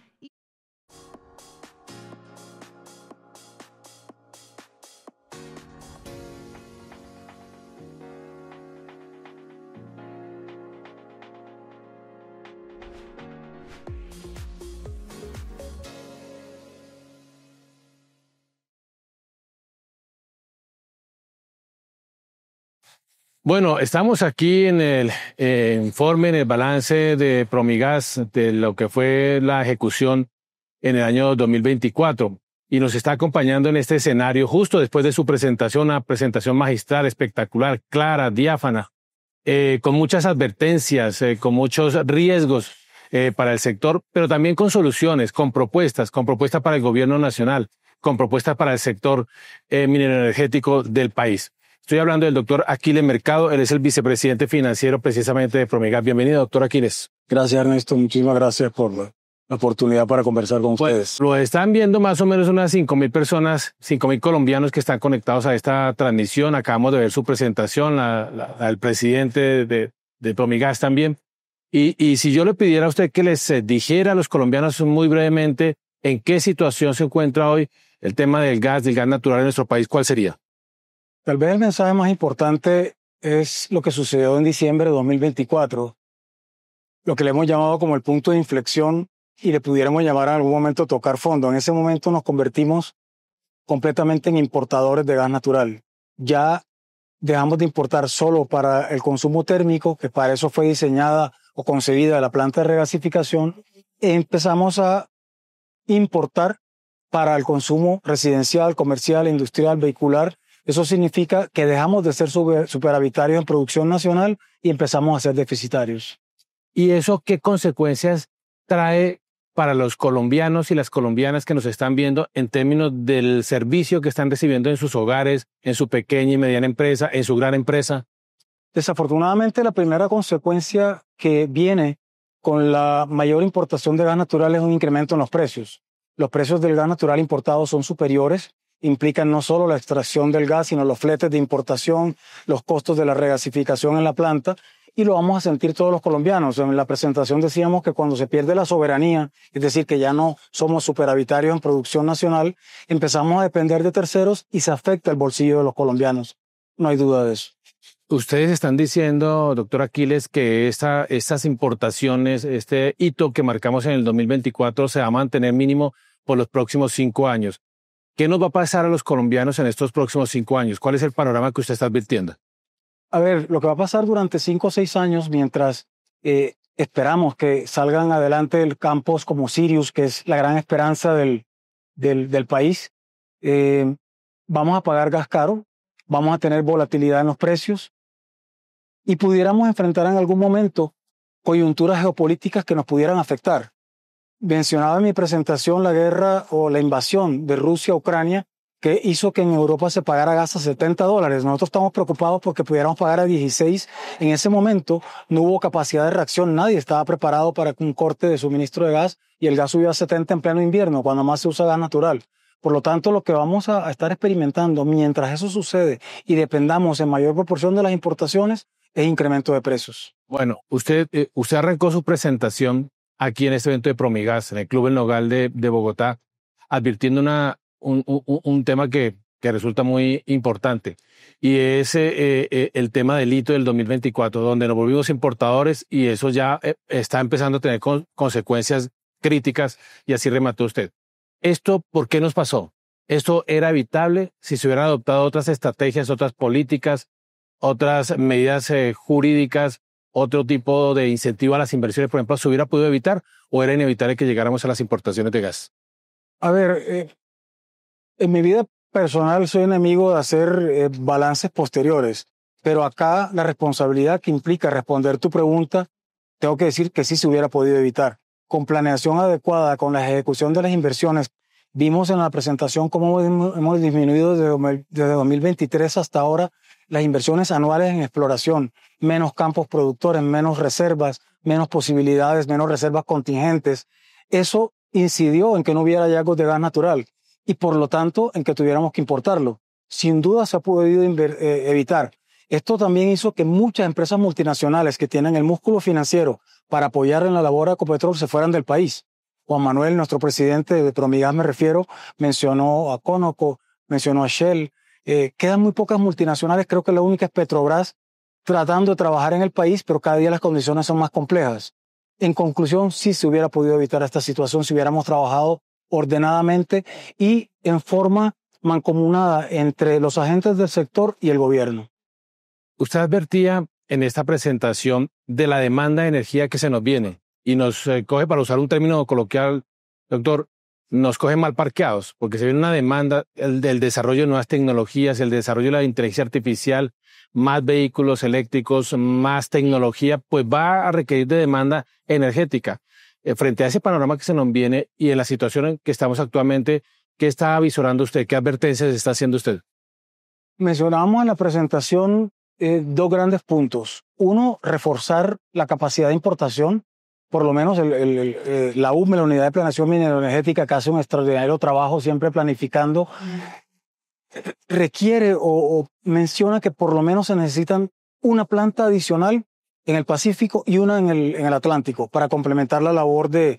Bueno, estamos aquí en el informe, en el balance de Promigas de lo que fue la ejecución en el año 2024 y nos está acompañando en este escenario justo después de su presentación, una presentación magistral, espectacular, clara, diáfana, con muchas advertencias, con muchos riesgos para el sector, pero también con soluciones, con propuestas para el gobierno nacional, con propuestas para el sector minero energético del país. Estoy hablando del doctor Aquiles Mercado, él es el vicepresidente financiero precisamente de Promigas. Bienvenido, doctor Aquiles. Gracias, Ernesto. Muchísimas gracias por la oportunidad para conversar con ustedes. Lo están viendo más o menos unas 5.000 personas, 5.000 colombianos que están conectados a esta transmisión. Acabamos de ver su presentación, el presidente de Promigas también. Y si yo le pidiera a usted que les dijera a los colombianos muy brevemente en qué situación se encuentra hoy el tema del gas natural en nuestro país, ¿cuál sería? Tal vez el mensaje más importante es lo que sucedió en diciembre de 2024, lo que le hemos llamado como el punto de inflexión y le pudiéramos llamar en algún momento tocar fondo. En ese momento nos convertimos completamente en importadores de gas natural. Ya dejamos de importar solo para el consumo térmico, que para eso fue diseñada o concebida la planta de regasificación, e empezamos a importar para el consumo residencial, comercial, industrial, vehicular. Eso significa que dejamos de ser superavitarios en producción nacional y empezamos a ser deficitarios. ¿Y eso qué consecuencias trae para los colombianos y las colombianas que nos están viendo en términos del servicio que están recibiendo en sus hogares, en su pequeña y mediana empresa, en su gran empresa? Desafortunadamente, la primera consecuencia que viene con la mayor importación de gas natural es un incremento en los precios. Los precios del gas natural importado son superiores, implican no solo la extracción del gas, sino los fletes de importación, los costos de la regasificación en la planta, y lo vamos a sentir todos los colombianos. En la presentación decíamos que cuando se pierde la soberanía, es decir, que ya no somos superavitarios en producción nacional, empezamos a depender de terceros y se afecta el bolsillo de los colombianos. No hay duda de eso. Ustedes están diciendo, doctor Aquiles, que estas importaciones, este hito que marcamos en el 2024 se va a mantener mínimo por los próximos 5 años. ¿Qué nos va a pasar a los colombianos en estos próximos 5 años? ¿Cuál es el panorama que usted está advirtiendo? A ver, lo que va a pasar durante 5 o 6 años mientras esperamos que salgan adelante campos como Sirius, que es la gran esperanza del país, vamos a pagar gas caro, vamos a tener volatilidad en los precios y pudiéramos enfrentar en algún momento coyunturas geopolíticas que nos pudieran afectar. Mencionaba en mi presentación la guerra o la invasión de Rusia a Ucrania, que hizo que en Europa se pagara gas a $70. Nosotros estamos preocupados porque pudiéramos pagar a 16. En ese momento no hubo capacidad de reacción, nadie estaba preparado para un corte de suministro de gas y el gas subió a 70 en pleno invierno, cuando más se usa gas natural. Por lo tanto, lo que vamos a estar experimentando mientras eso sucede y dependamos en mayor proporción de las importaciones es incremento de precios. Bueno, usted arrancó su presentación aquí en este evento de Promigas, en el Club El Nogal de Bogotá, advirtiendo un tema que resulta muy importante, y es el tema del hito del 2024, donde nos volvimos importadores y eso ya está empezando a tener consecuencias críticas, y así remató usted. ¿Esto por qué nos pasó? ¿Esto era evitable si se hubieran adoptado otras estrategias, otras políticas, otras medidas jurídicas, otro tipo de incentivo a las inversiones, por ejemplo, se hubiera podido evitar, o era inevitable que llegáramos a las importaciones de gas? A ver, en mi vida personal soy enemigo de hacer balances posteriores, pero acá la responsabilidad que implica responder tu pregunta, tengo que decir que sí se hubiera podido evitar. Con planeación adecuada, con la ejecución de las inversiones, vimos en la presentación cómo hemos disminuido desde 2023 hasta ahora las inversiones anuales en exploración, menos campos productores, menos reservas, menos posibilidades, menos reservas contingentes. Eso incidió en que no hubiera hallazgos de gas natural y por lo tanto en que tuviéramos que importarlo. Sin duda se ha podido evitar. Esto también hizo que muchas empresas multinacionales que tienen el músculo financiero para apoyar en la labor de Ecopetrol se fueran del país. Juan Manuel, nuestro presidente de Promigas me refiero, mencionó a Conoco, mencionó a Shell. Quedan muy pocas multinacionales, creo que la única es Petrobras, tratando de trabajar en el país, pero cada día las condiciones son más complejas. En conclusión, sí se hubiera podido evitar esta situación si hubiéramos trabajado ordenadamente y en forma mancomunada entre los agentes del sector y el gobierno. Usted advertía en esta presentación de la demanda de energía que se nos viene y nos coge, para usar un término coloquial, doctor, nos coge mal parqueados, porque se viene una demanda del desarrollo de nuevas tecnologías, el desarrollo de la inteligencia artificial, más vehículos eléctricos, más tecnología, pues va a requerir de demanda energética. Frente a ese panorama que se nos viene y en la situación en que estamos actualmente, ¿qué está avisorando usted? ¿Qué advertencias está haciendo usted? Mencionábamos en la presentación dos grandes puntos. Uno, reforzar la capacidad de importación. Por lo menos la UME, la Unidad de Planeación Mineroenergética, que hace un extraordinario trabajo siempre planificando, requiere o menciona que por lo menos se necesitan una planta adicional en el Pacífico y una en el Atlántico para complementar la labor de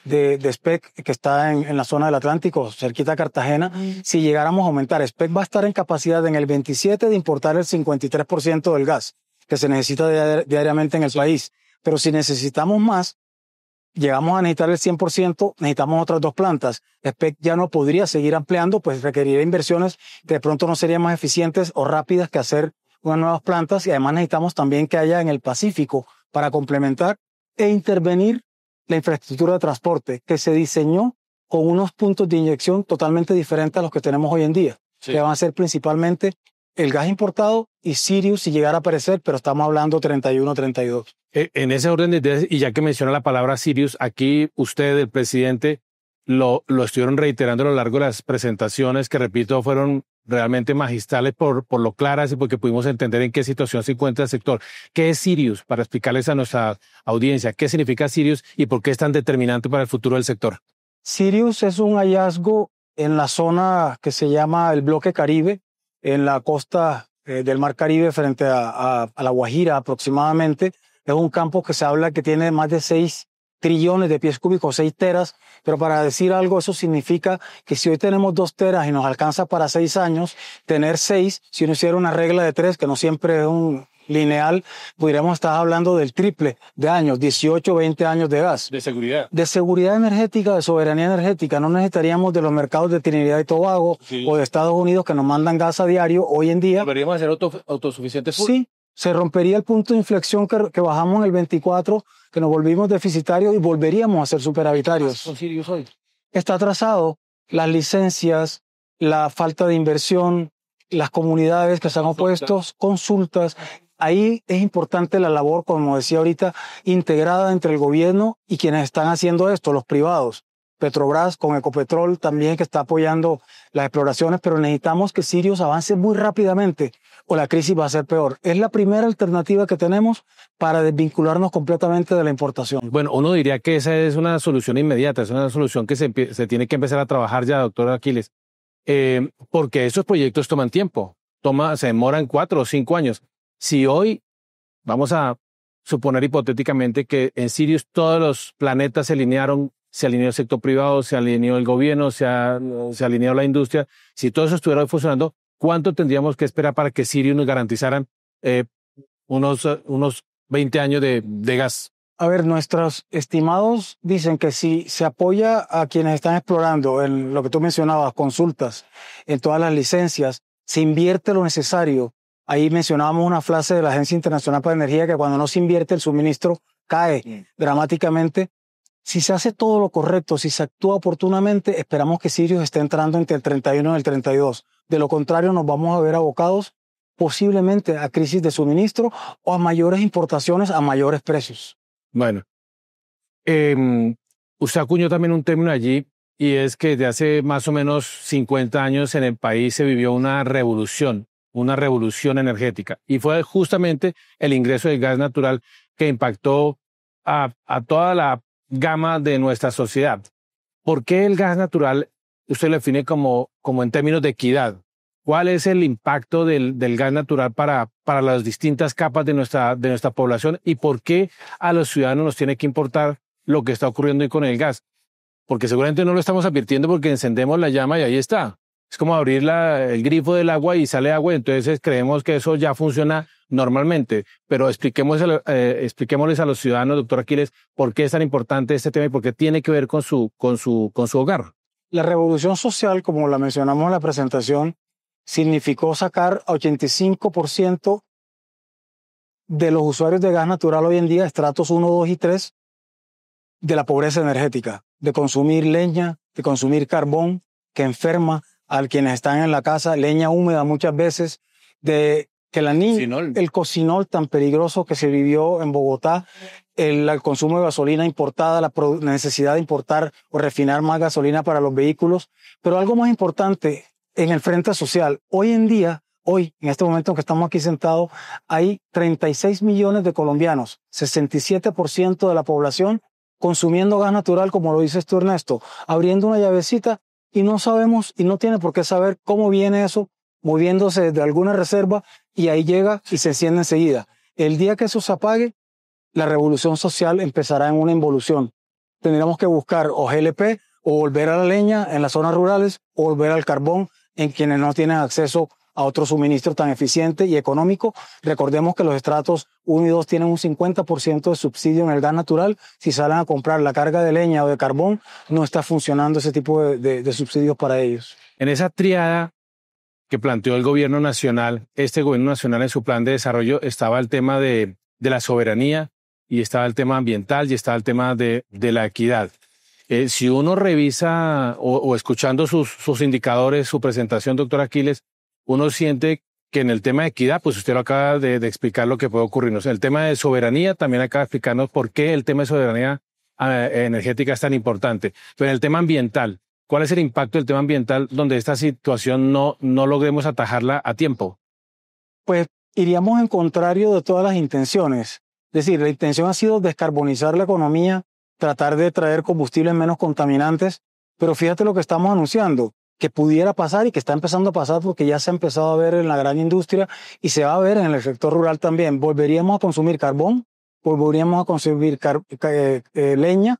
SPEC que está en la zona del Atlántico, cerquita de Cartagena. Si llegáramos a aumentar, SPEC va a estar en capacidad en el 27 de importar el 53% del gas que se necesita diariamente en el país. Pero si necesitamos más, llegamos a necesitar el 100%, necesitamos otras 2 plantas. SPEC ya no podría seguir ampliando, pues requeriría inversiones que de pronto no serían más eficientes o rápidas que hacer unas nuevas plantas, y además necesitamos también que haya en el Pacífico para complementar e intervenir la infraestructura de transporte que se diseñó con unos puntos de inyección totalmente diferentes a los que tenemos hoy en día, que van a ser principalmente el gas importado y Sirius si llegara a aparecer, pero estamos hablando 31, 32. En ese orden de ideas, y ya que menciona la palabra Sirius, aquí usted, el presidente, lo estuvieron reiterando a lo largo de las presentaciones, que repito, fueron realmente magistrales por lo claras y porque pudimos entender en qué situación se encuentra el sector. ¿Qué es Sirius? Para explicarles a nuestra audiencia, ¿qué significa Sirius y por qué es tan determinante para el futuro del sector? Sirius es un hallazgo en la zona que se llama el Bloque Caribe, en la costa del Mar Caribe frente a La Guajira aproximadamente. Es un campo que se habla que tiene más de 6 trillones de pies cúbicos, 6 teras, pero para decir algo, eso significa que si hoy tenemos 2 teras y nos alcanza para 6 años, tener 6, si uno hiciera una regla de 3, que no siempre es un lineal, podríamos estar hablando del triple de años, 18, 20 años de gas. De seguridad. De seguridad energética, de soberanía energética. No necesitaríamos de los mercados de Trinidad y Tobago o de Estados Unidos que nos mandan gas a diario hoy en día. ¿Deberíamos ser autosuficientes? Sí, se rompería el punto de inflexión que bajamos en el 24, que nos volvimos deficitarios y volveríamos a ser superavitarios. ¿Con Sirius hoy? Está atrasado. Las licencias, la falta de inversión, las comunidades que se han opuesto, consultas. Ahí es importante la labor, como decía ahorita, integrada entre el gobierno y quienes están haciendo esto, los privados. Petrobras con Ecopetrol también que está apoyando las exploraciones, pero necesitamos que Sirius avance muy rápidamente o la crisis va a ser peor. Es la primera alternativa que tenemos para desvincularnos completamente de la importación. Bueno, uno diría que esa es una solución inmediata, es una solución que se tiene que empezar a trabajar ya, doctor Aquiles, porque esos proyectos toman tiempo, se demoran 4 o 5 años. Si hoy vamos a suponer hipotéticamente que en Sirius todos los planetas se alinearon, se alineó el sector privado, se alineó el gobierno, se alineó la industria, si todo eso estuviera funcionando, ¿cuánto tendríamos que esperar para que Sirius nos garantizaran unos 20 años de gas? A ver, nuestros estimados dicen que si se apoya a quienes están explorando en lo que tú mencionabas, consultas, en todas las licencias, se invierte lo necesario. Ahí mencionábamos una frase de la Agencia Internacional para la Energía que cuando no se invierte el suministro cae dramáticamente. Si se hace todo lo correcto, si se actúa oportunamente, esperamos que Sirius esté entrando entre el 31 y el 32. De lo contrario, nos vamos a ver abocados posiblemente a crisis de suministro o a mayores importaciones a mayores precios. Bueno, usted acuñó también un término allí y es que desde hace más o menos 50 años en el país se vivió una revolución energética y fue justamente el ingreso del gas natural que impactó a toda la gama de nuestra sociedad. ¿Por qué el gas natural usted lo define como en términos de equidad? ¿Cuál es el impacto del gas natural para las distintas capas de nuestra población y por qué a los ciudadanos nos tiene que importar lo que está ocurriendo hoy con el gas? Porque seguramente no lo estamos advirtiendo porque encendemos la llama y ahí está. Es como abrir el grifo del agua y sale agua, entonces creemos que eso ya funciona normalmente. Pero expliquémosles a los ciudadanos, doctor Aquiles, por qué es tan importante este tema y por qué tiene que ver con su hogar. La revolución social, como la mencionamos en la presentación, significó sacar a 85% de los usuarios de gas natural hoy en día, estratos 1, 2 y 3, de la pobreza energética, de consumir leña, de consumir carbón, que enferma a quienes están en la casa, leña húmeda muchas veces, de que el cocinol tan peligroso que se vivió en Bogotá, el consumo de gasolina importada, la necesidad de importar o refinar más gasolina para los vehículos, pero algo más importante en el frente social. Hoy en día, en este momento en que estamos aquí sentados, hay 36 millones de colombianos, 67% de la población consumiendo gas natural, como lo dices tú, Ernesto, abriendo una llavecita y no sabemos y no tiene por qué saber cómo viene eso, moviéndose desde alguna reserva y ahí llega y se enciende enseguida. El día que eso se apague, la revolución social empezará en una involución. Tendríamos que buscar o GLP o volver a la leña en las zonas rurales o volver al carbón en quienes no tienen acceso a otro suministro tan eficiente y económico. Recordemos que los estratos 1 y 2 tienen un 50% de subsidio en el gas natural. Si salen a comprar la carga de leña o de carbón, no está funcionando ese tipo de subsidios para ellos. En esa triada que planteó el gobierno nacional, este gobierno nacional en su plan de desarrollo estaba el tema de la soberanía y estaba el tema ambiental y estaba el tema de la equidad. Si uno revisa o escuchando sus indicadores, su presentación, doctor Aquiles, uno siente que en el tema de equidad, pues usted lo acaba de explicar lo que puede ocurrirnos. El tema de soberanía también acaba de explicarnos por qué el tema de soberanía energética es tan importante. Pero en el tema ambiental, ¿cuál es el impacto del tema ambiental donde esta situación no logremos atajarla a tiempo? Pues iríamos en contrario de todas las intenciones. Es decir, la intención ha sido descarbonizar la economía, tratar de traer combustibles menos contaminantes, pero fíjate lo que estamos anunciando. que pudiera pasar y que está empezando a pasar porque ya se ha empezado a ver en la gran industria y se va a ver en el sector rural también. Volveríamos a consumir carbón, volveríamos a consumir leña,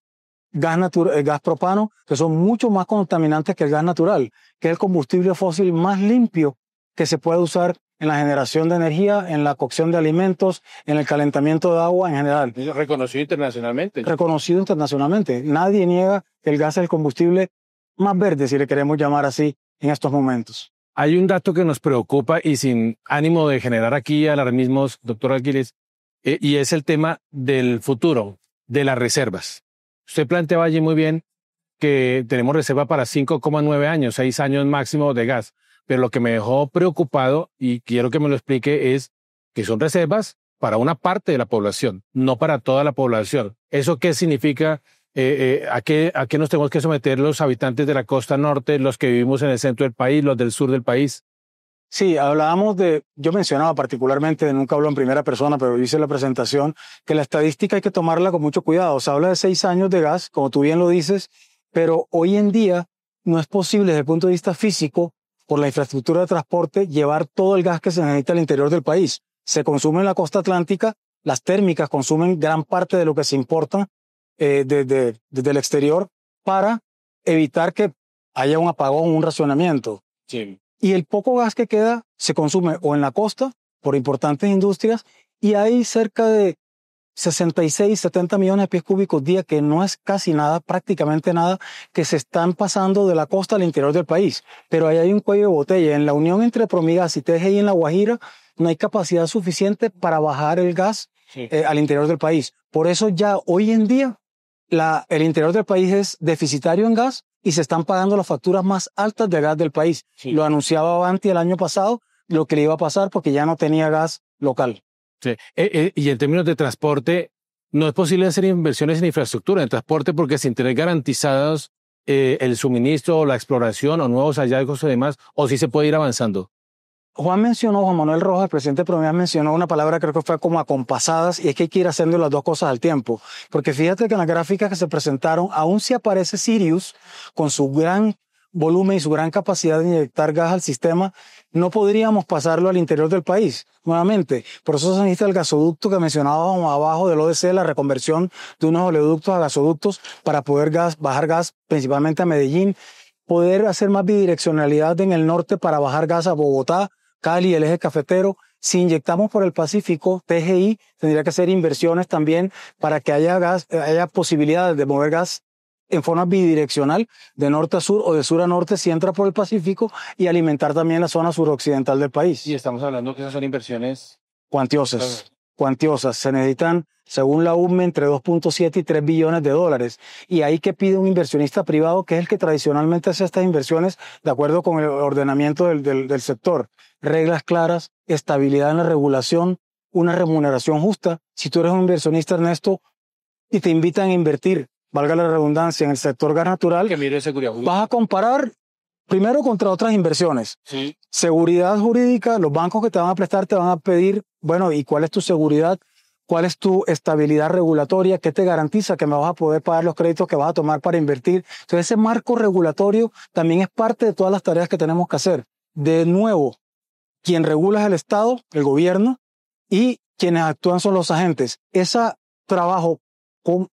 gas propano, que son mucho más contaminantes que el gas natural, que es el combustible fósil más limpio que se puede usar en la generación de energía, en la cocción de alimentos, en el calentamiento de agua en general. Reconocido internacionalmente. Reconocido internacionalmente. Nadie niega que el gas es el combustible más verde, si le queremos llamar así, en estos momentos. Hay un dato que nos preocupa y sin ánimo de generar aquí alarmismos, doctor Aquiles, y es el tema del futuro, de las reservas. Usted planteaba allí muy bien que tenemos reserva para 5,9 años, 6 años máximo de gas. Pero lo que me dejó preocupado, y quiero que me lo explique, es que son reservas para una parte de la población, no para toda la población. ¿Eso qué significa? ¿A qué nos tenemos que someter los habitantes de la costa norte, los que vivimos en el centro del país, los del sur del país? Sí, hablábamos yo mencionaba particularmente, nunca hablo en primera persona, pero hice la presentación, que la estadística hay que tomarla con mucho cuidado. Se habla de 6 años de gas, como tú bien lo dices, pero hoy en día no es posible desde el punto de vista físico, por la infraestructura de transporte, llevar todo el gas que se necesita al interior del país. Se consume en la costa atlántica, las térmicas consumen gran parte de lo que se importa desde el exterior para evitar que haya un apagón, un racionamiento. Sí. Y el poco gas que queda se consume o en la costa por importantes industrias y hay cerca de 66, 70 millones de pies cúbicos día, que no es casi nada, prácticamente nada, que se están pasando de la costa al interior del país. Pero ahí hay un cuello de botella. En la unión entre Promigas y TGI en La Guajira no hay capacidad suficiente para bajar el gas al interior del país. Por eso ya hoy en día el interior del país es deficitario en gas y se están pagando las facturas más altas de gas del país. Sí. Lo anunciaba Avanti el año pasado, lo que le iba a pasar porque ya no tenía gas local. Sí. Y en términos de transporte, no es posible hacer inversiones en infraestructura, en transporte, porque sin tener garantizados el suministro o la exploración o nuevos hallazgos y demás, o sí se puede ir avanzando. Juan Manuel Rojas, el presidente de Promigas, mencionó una palabra, creo que fue como acompasadas, y es que hay que ir haciendo las dos cosas al tiempo. Porque fíjate que en las gráficas que se presentaron, aún si aparece Sirius con su gran volumen y su gran capacidad de inyectar gas al sistema, no podríamos pasarlo al interior del país nuevamente. Por eso se necesita el gasoducto que mencionábamos abajo del ODC, la reconversión de unos oleoductos a gasoductos para poder bajar gas principalmente a Medellín, poder hacer más bidireccionalidad en el norte para bajar gas a Bogotá, Cali, el eje cafetero. Si inyectamos por el Pacífico, TGI tendría que hacer inversiones también para que haya posibilidades de mover gas en forma bidireccional, de norte a sur o de sur a norte si entra por el Pacífico, y alimentar también la zona suroccidental del país. Y estamos hablando que esas son inversiones cuantiosas. Se necesitan, según la UME, entre 2.7 y 3 billones de dólares. Y ahí que pide un inversionista privado, que es el que tradicionalmente hace estas inversiones de acuerdo con el ordenamiento del sector. Reglas claras, estabilidad en la regulación, una remuneración justa. Si tú eres un inversionista, Ernesto, y te invitan a invertir, valga la redundancia, en el sector gas natural, que mire seguridad jurídica. Vas a comparar primero contra otras inversiones. Sí. Seguridad jurídica, los bancos que te van a prestar te van a pedir, bueno, ¿y cuál es tu seguridad? ¿Cuál es tu estabilidad regulatoria? ¿Qué te garantiza que me vas a poder pagar los créditos que vas a tomar para invertir? Entonces ese marco regulatorio también es parte de todas las tareas que tenemos que hacer. De nuevo, quien regula es el Estado, el gobierno, y quienes actúan son los agentes. Ese trabajo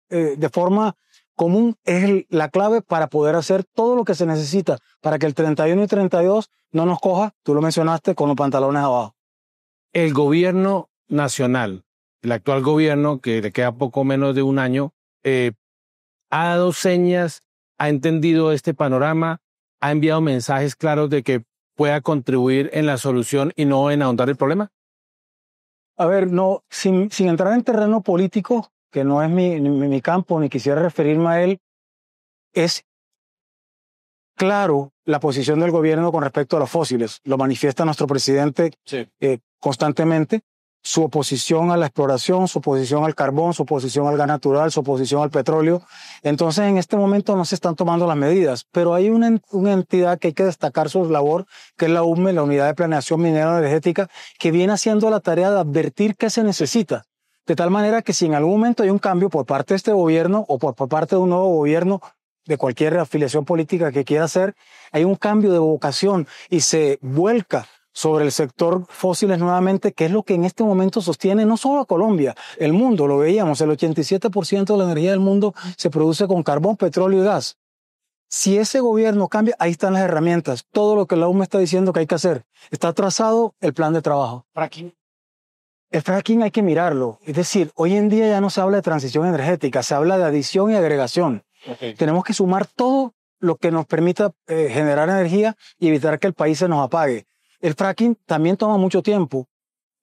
de forma común es la clave para poder hacer todo lo que se necesita para que el 31 y 32 no nos coja, tú lo mencionaste, con los pantalones abajo. El gobierno nacional, el actual gobierno, que le queda poco menos de un año, ha dado señas, ha entendido este panorama, ha enviado mensajes claros de que pueda contribuir en la solución y no en ahondar el problema. A ver, no, sin entrar en terreno político, que no es mi campo, ni quisiera referirme a él, es claro la posición del gobierno con respecto a los fósiles. Lo manifiesta nuestro presidente constantemente. Su oposición a la exploración, su oposición al carbón, su oposición al gas natural, su oposición al petróleo. Entonces, en este momento no se están tomando las medidas, pero hay una entidad que hay que destacar su labor, que es la UME, la Unidad de Planeación Minera Energética, que viene haciendo la tarea de advertir qué se necesita. De tal manera que si en algún momento hay un cambio por parte de este gobierno o por parte de un nuevo gobierno, de cualquier afiliación política que quiera hacer, hay un cambio de vocación y se vuelca sobre el sector fósiles nuevamente, que es lo que en este momento sostiene no solo a Colombia, el mundo, lo veíamos, el 87% de la energía del mundo se produce con carbón, petróleo y gas. Si ese gobierno cambia, ahí están las herramientas, todo lo que la UME está diciendo que hay que hacer. Está trazado el plan de trabajo. El fracking hay que mirarlo, es decir, hoy en día ya no se habla de transición energética, se habla de adición y agregación. Tenemos que sumar todo lo que nos permita generar energía y evitar que el país se nos apague. El fracking también toma mucho tiempo.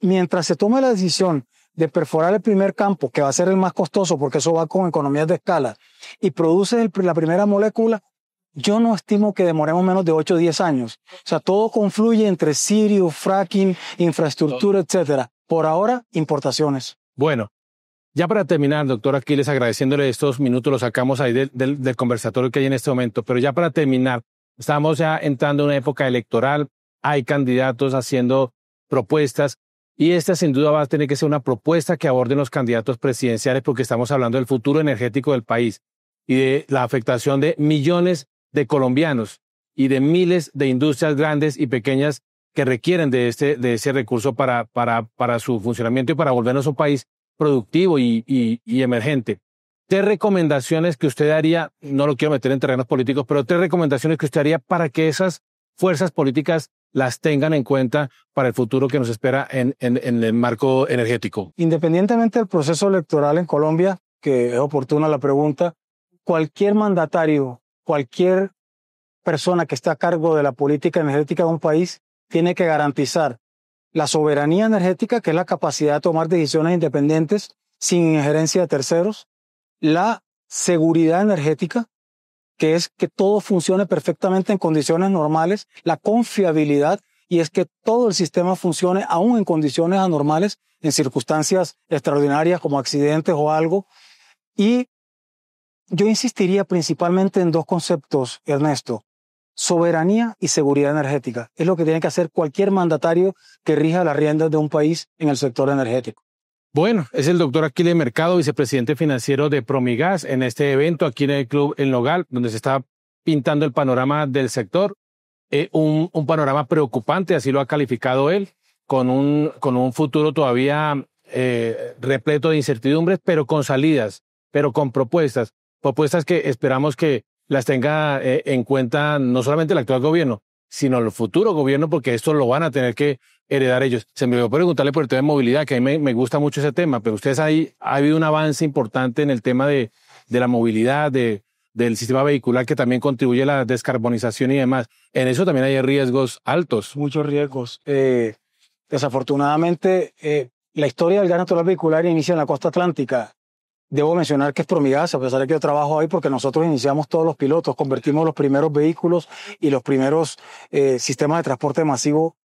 Mientras se tome la decisión de perforar el primer campo, que va a ser el más costoso porque eso va con economías de escala, y produce la primera molécula, yo no estimo que demoremos menos de 8 o 10 años. O sea, todo confluye entre Sirio, fracking, infraestructura, etcétera. Por ahora, importaciones. Bueno, ya para terminar, doctor Aquiles, agradeciéndole estos minutos, los sacamos ahí del conversatorio que hay en este momento, pero ya para terminar, estamos ya entrando en una época electoral, hay candidatos haciendo propuestas y esta sin duda va a tener que ser una propuesta que aborden los candidatos presidenciales porque estamos hablando del futuro energético del país y de la afectación de millones de colombianos y de miles de industrias grandes y pequeñas que requieren de ese recurso para su funcionamiento y para volvernos un país productivo y emergente. 3 recomendaciones que usted haría, no lo quiero meter en terrenos políticos, pero 3 recomendaciones que usted haría para que esas fuerzas políticas las tengan en cuenta para el futuro que nos espera en el marco energético. Independientemente del proceso electoral en Colombia, que es oportuna la pregunta, cualquier mandatario, cualquier persona que esté a cargo de la política energética de un país tiene que garantizar la soberanía energética, que es la capacidad de tomar decisiones independientes sin injerencia de terceros, la seguridad energética, que es que todo funcione perfectamente en condiciones normales, la confiabilidad, y es que todo el sistema funcione aún en condiciones anormales, en circunstancias extraordinarias como accidentes o algo. Y yo insistiría principalmente en 2 conceptos, Ernesto: soberanía y seguridad energética. Es lo que tiene que hacer cualquier mandatario que rija las riendas de un país en el sector energético. Bueno, es el doctor Aquiles Mercado, vicepresidente financiero de Promigas, en este evento aquí en el Club El Nogal, donde se está pintando el panorama del sector, un panorama preocupante, así lo ha calificado él, con un futuro todavía repleto de incertidumbres, pero con salidas, pero con propuestas que esperamos que las tenga en cuenta no solamente el actual gobierno, sino el futuro gobierno, porque esto lo van a tener que heredar ellos. Se me olvidó preguntarle por el tema de movilidad, que a mí me gusta mucho ese tema, pero ustedes ahí ha habido un avance importante en el tema de la movilidad, del sistema vehicular, que también contribuye a la descarbonización y demás. En eso también hay riesgos altos. Muchos riesgos. Desafortunadamente, la historia del gas natural vehicular inicia en la costa atlántica. Debo mencionar que es Promigas, a pesar de que yo trabajo ahí, porque nosotros iniciamos todos los pilotos, convertimos los primeros vehículos y los primeros sistemas de transporte masivo.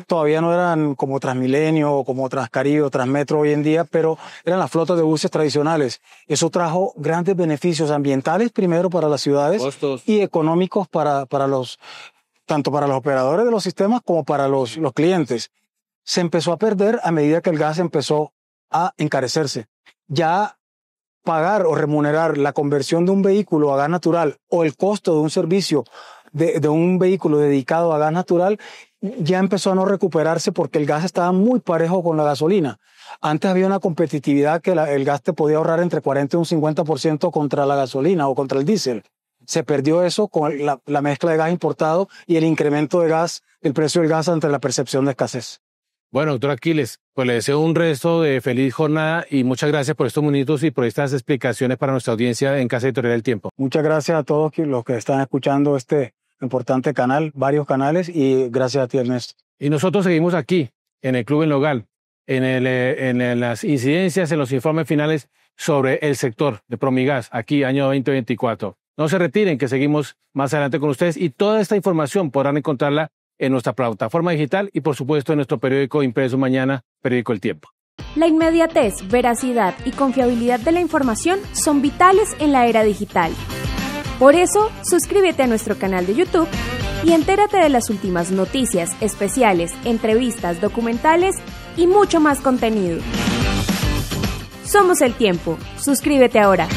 Todavía no eran como Transmilenio o como Transcaribe o Transmetro hoy en día, pero eran las flotas de buses tradicionales. Eso trajo grandes beneficios ambientales primero para las ciudades, costos, y económicos tanto para los operadores de los sistemas como para los clientes. Se empezó a perder a medida que el gas empezó a encarecerse. Ya pagar o remunerar la conversión de un vehículo a gas natural o el costo de un servicio de un vehículo dedicado a gas natural ya empezó a no recuperarse porque el gas estaba muy parejo con la gasolina. Antes había una competitividad que el gas te podía ahorrar entre 40 y un 50% contra la gasolina o contra el diésel. Se perdió eso con la mezcla de gas importado y el incremento de gas, el precio del gas ante la percepción de escasez. Bueno, doctor Aquiles, pues le deseo un resto de feliz jornada y muchas gracias por estos minutos y por estas explicaciones para nuestra audiencia en Casa Editorial del Tiempo. Muchas gracias a todos los que están escuchando este importante canal, varios canales, y gracias a ti, Ernesto. Y nosotros seguimos aquí, en el Club El Nogal, en las incidencias, en los informes finales sobre el sector de Promigas, aquí año 2024. No se retiren, que seguimos más adelante con ustedes y toda esta información podrán encontrarla en nuestra plataforma digital y por supuesto en nuestro periódico impreso mañana, Periódico El Tiempo. La inmediatez, veracidad y confiabilidad de la información son vitales en la era digital. Por eso, suscríbete a nuestro canal de YouTube y entérate de las últimas noticias, especiales, entrevistas, documentales y mucho más contenido. Somos El Tiempo. Suscríbete ahora.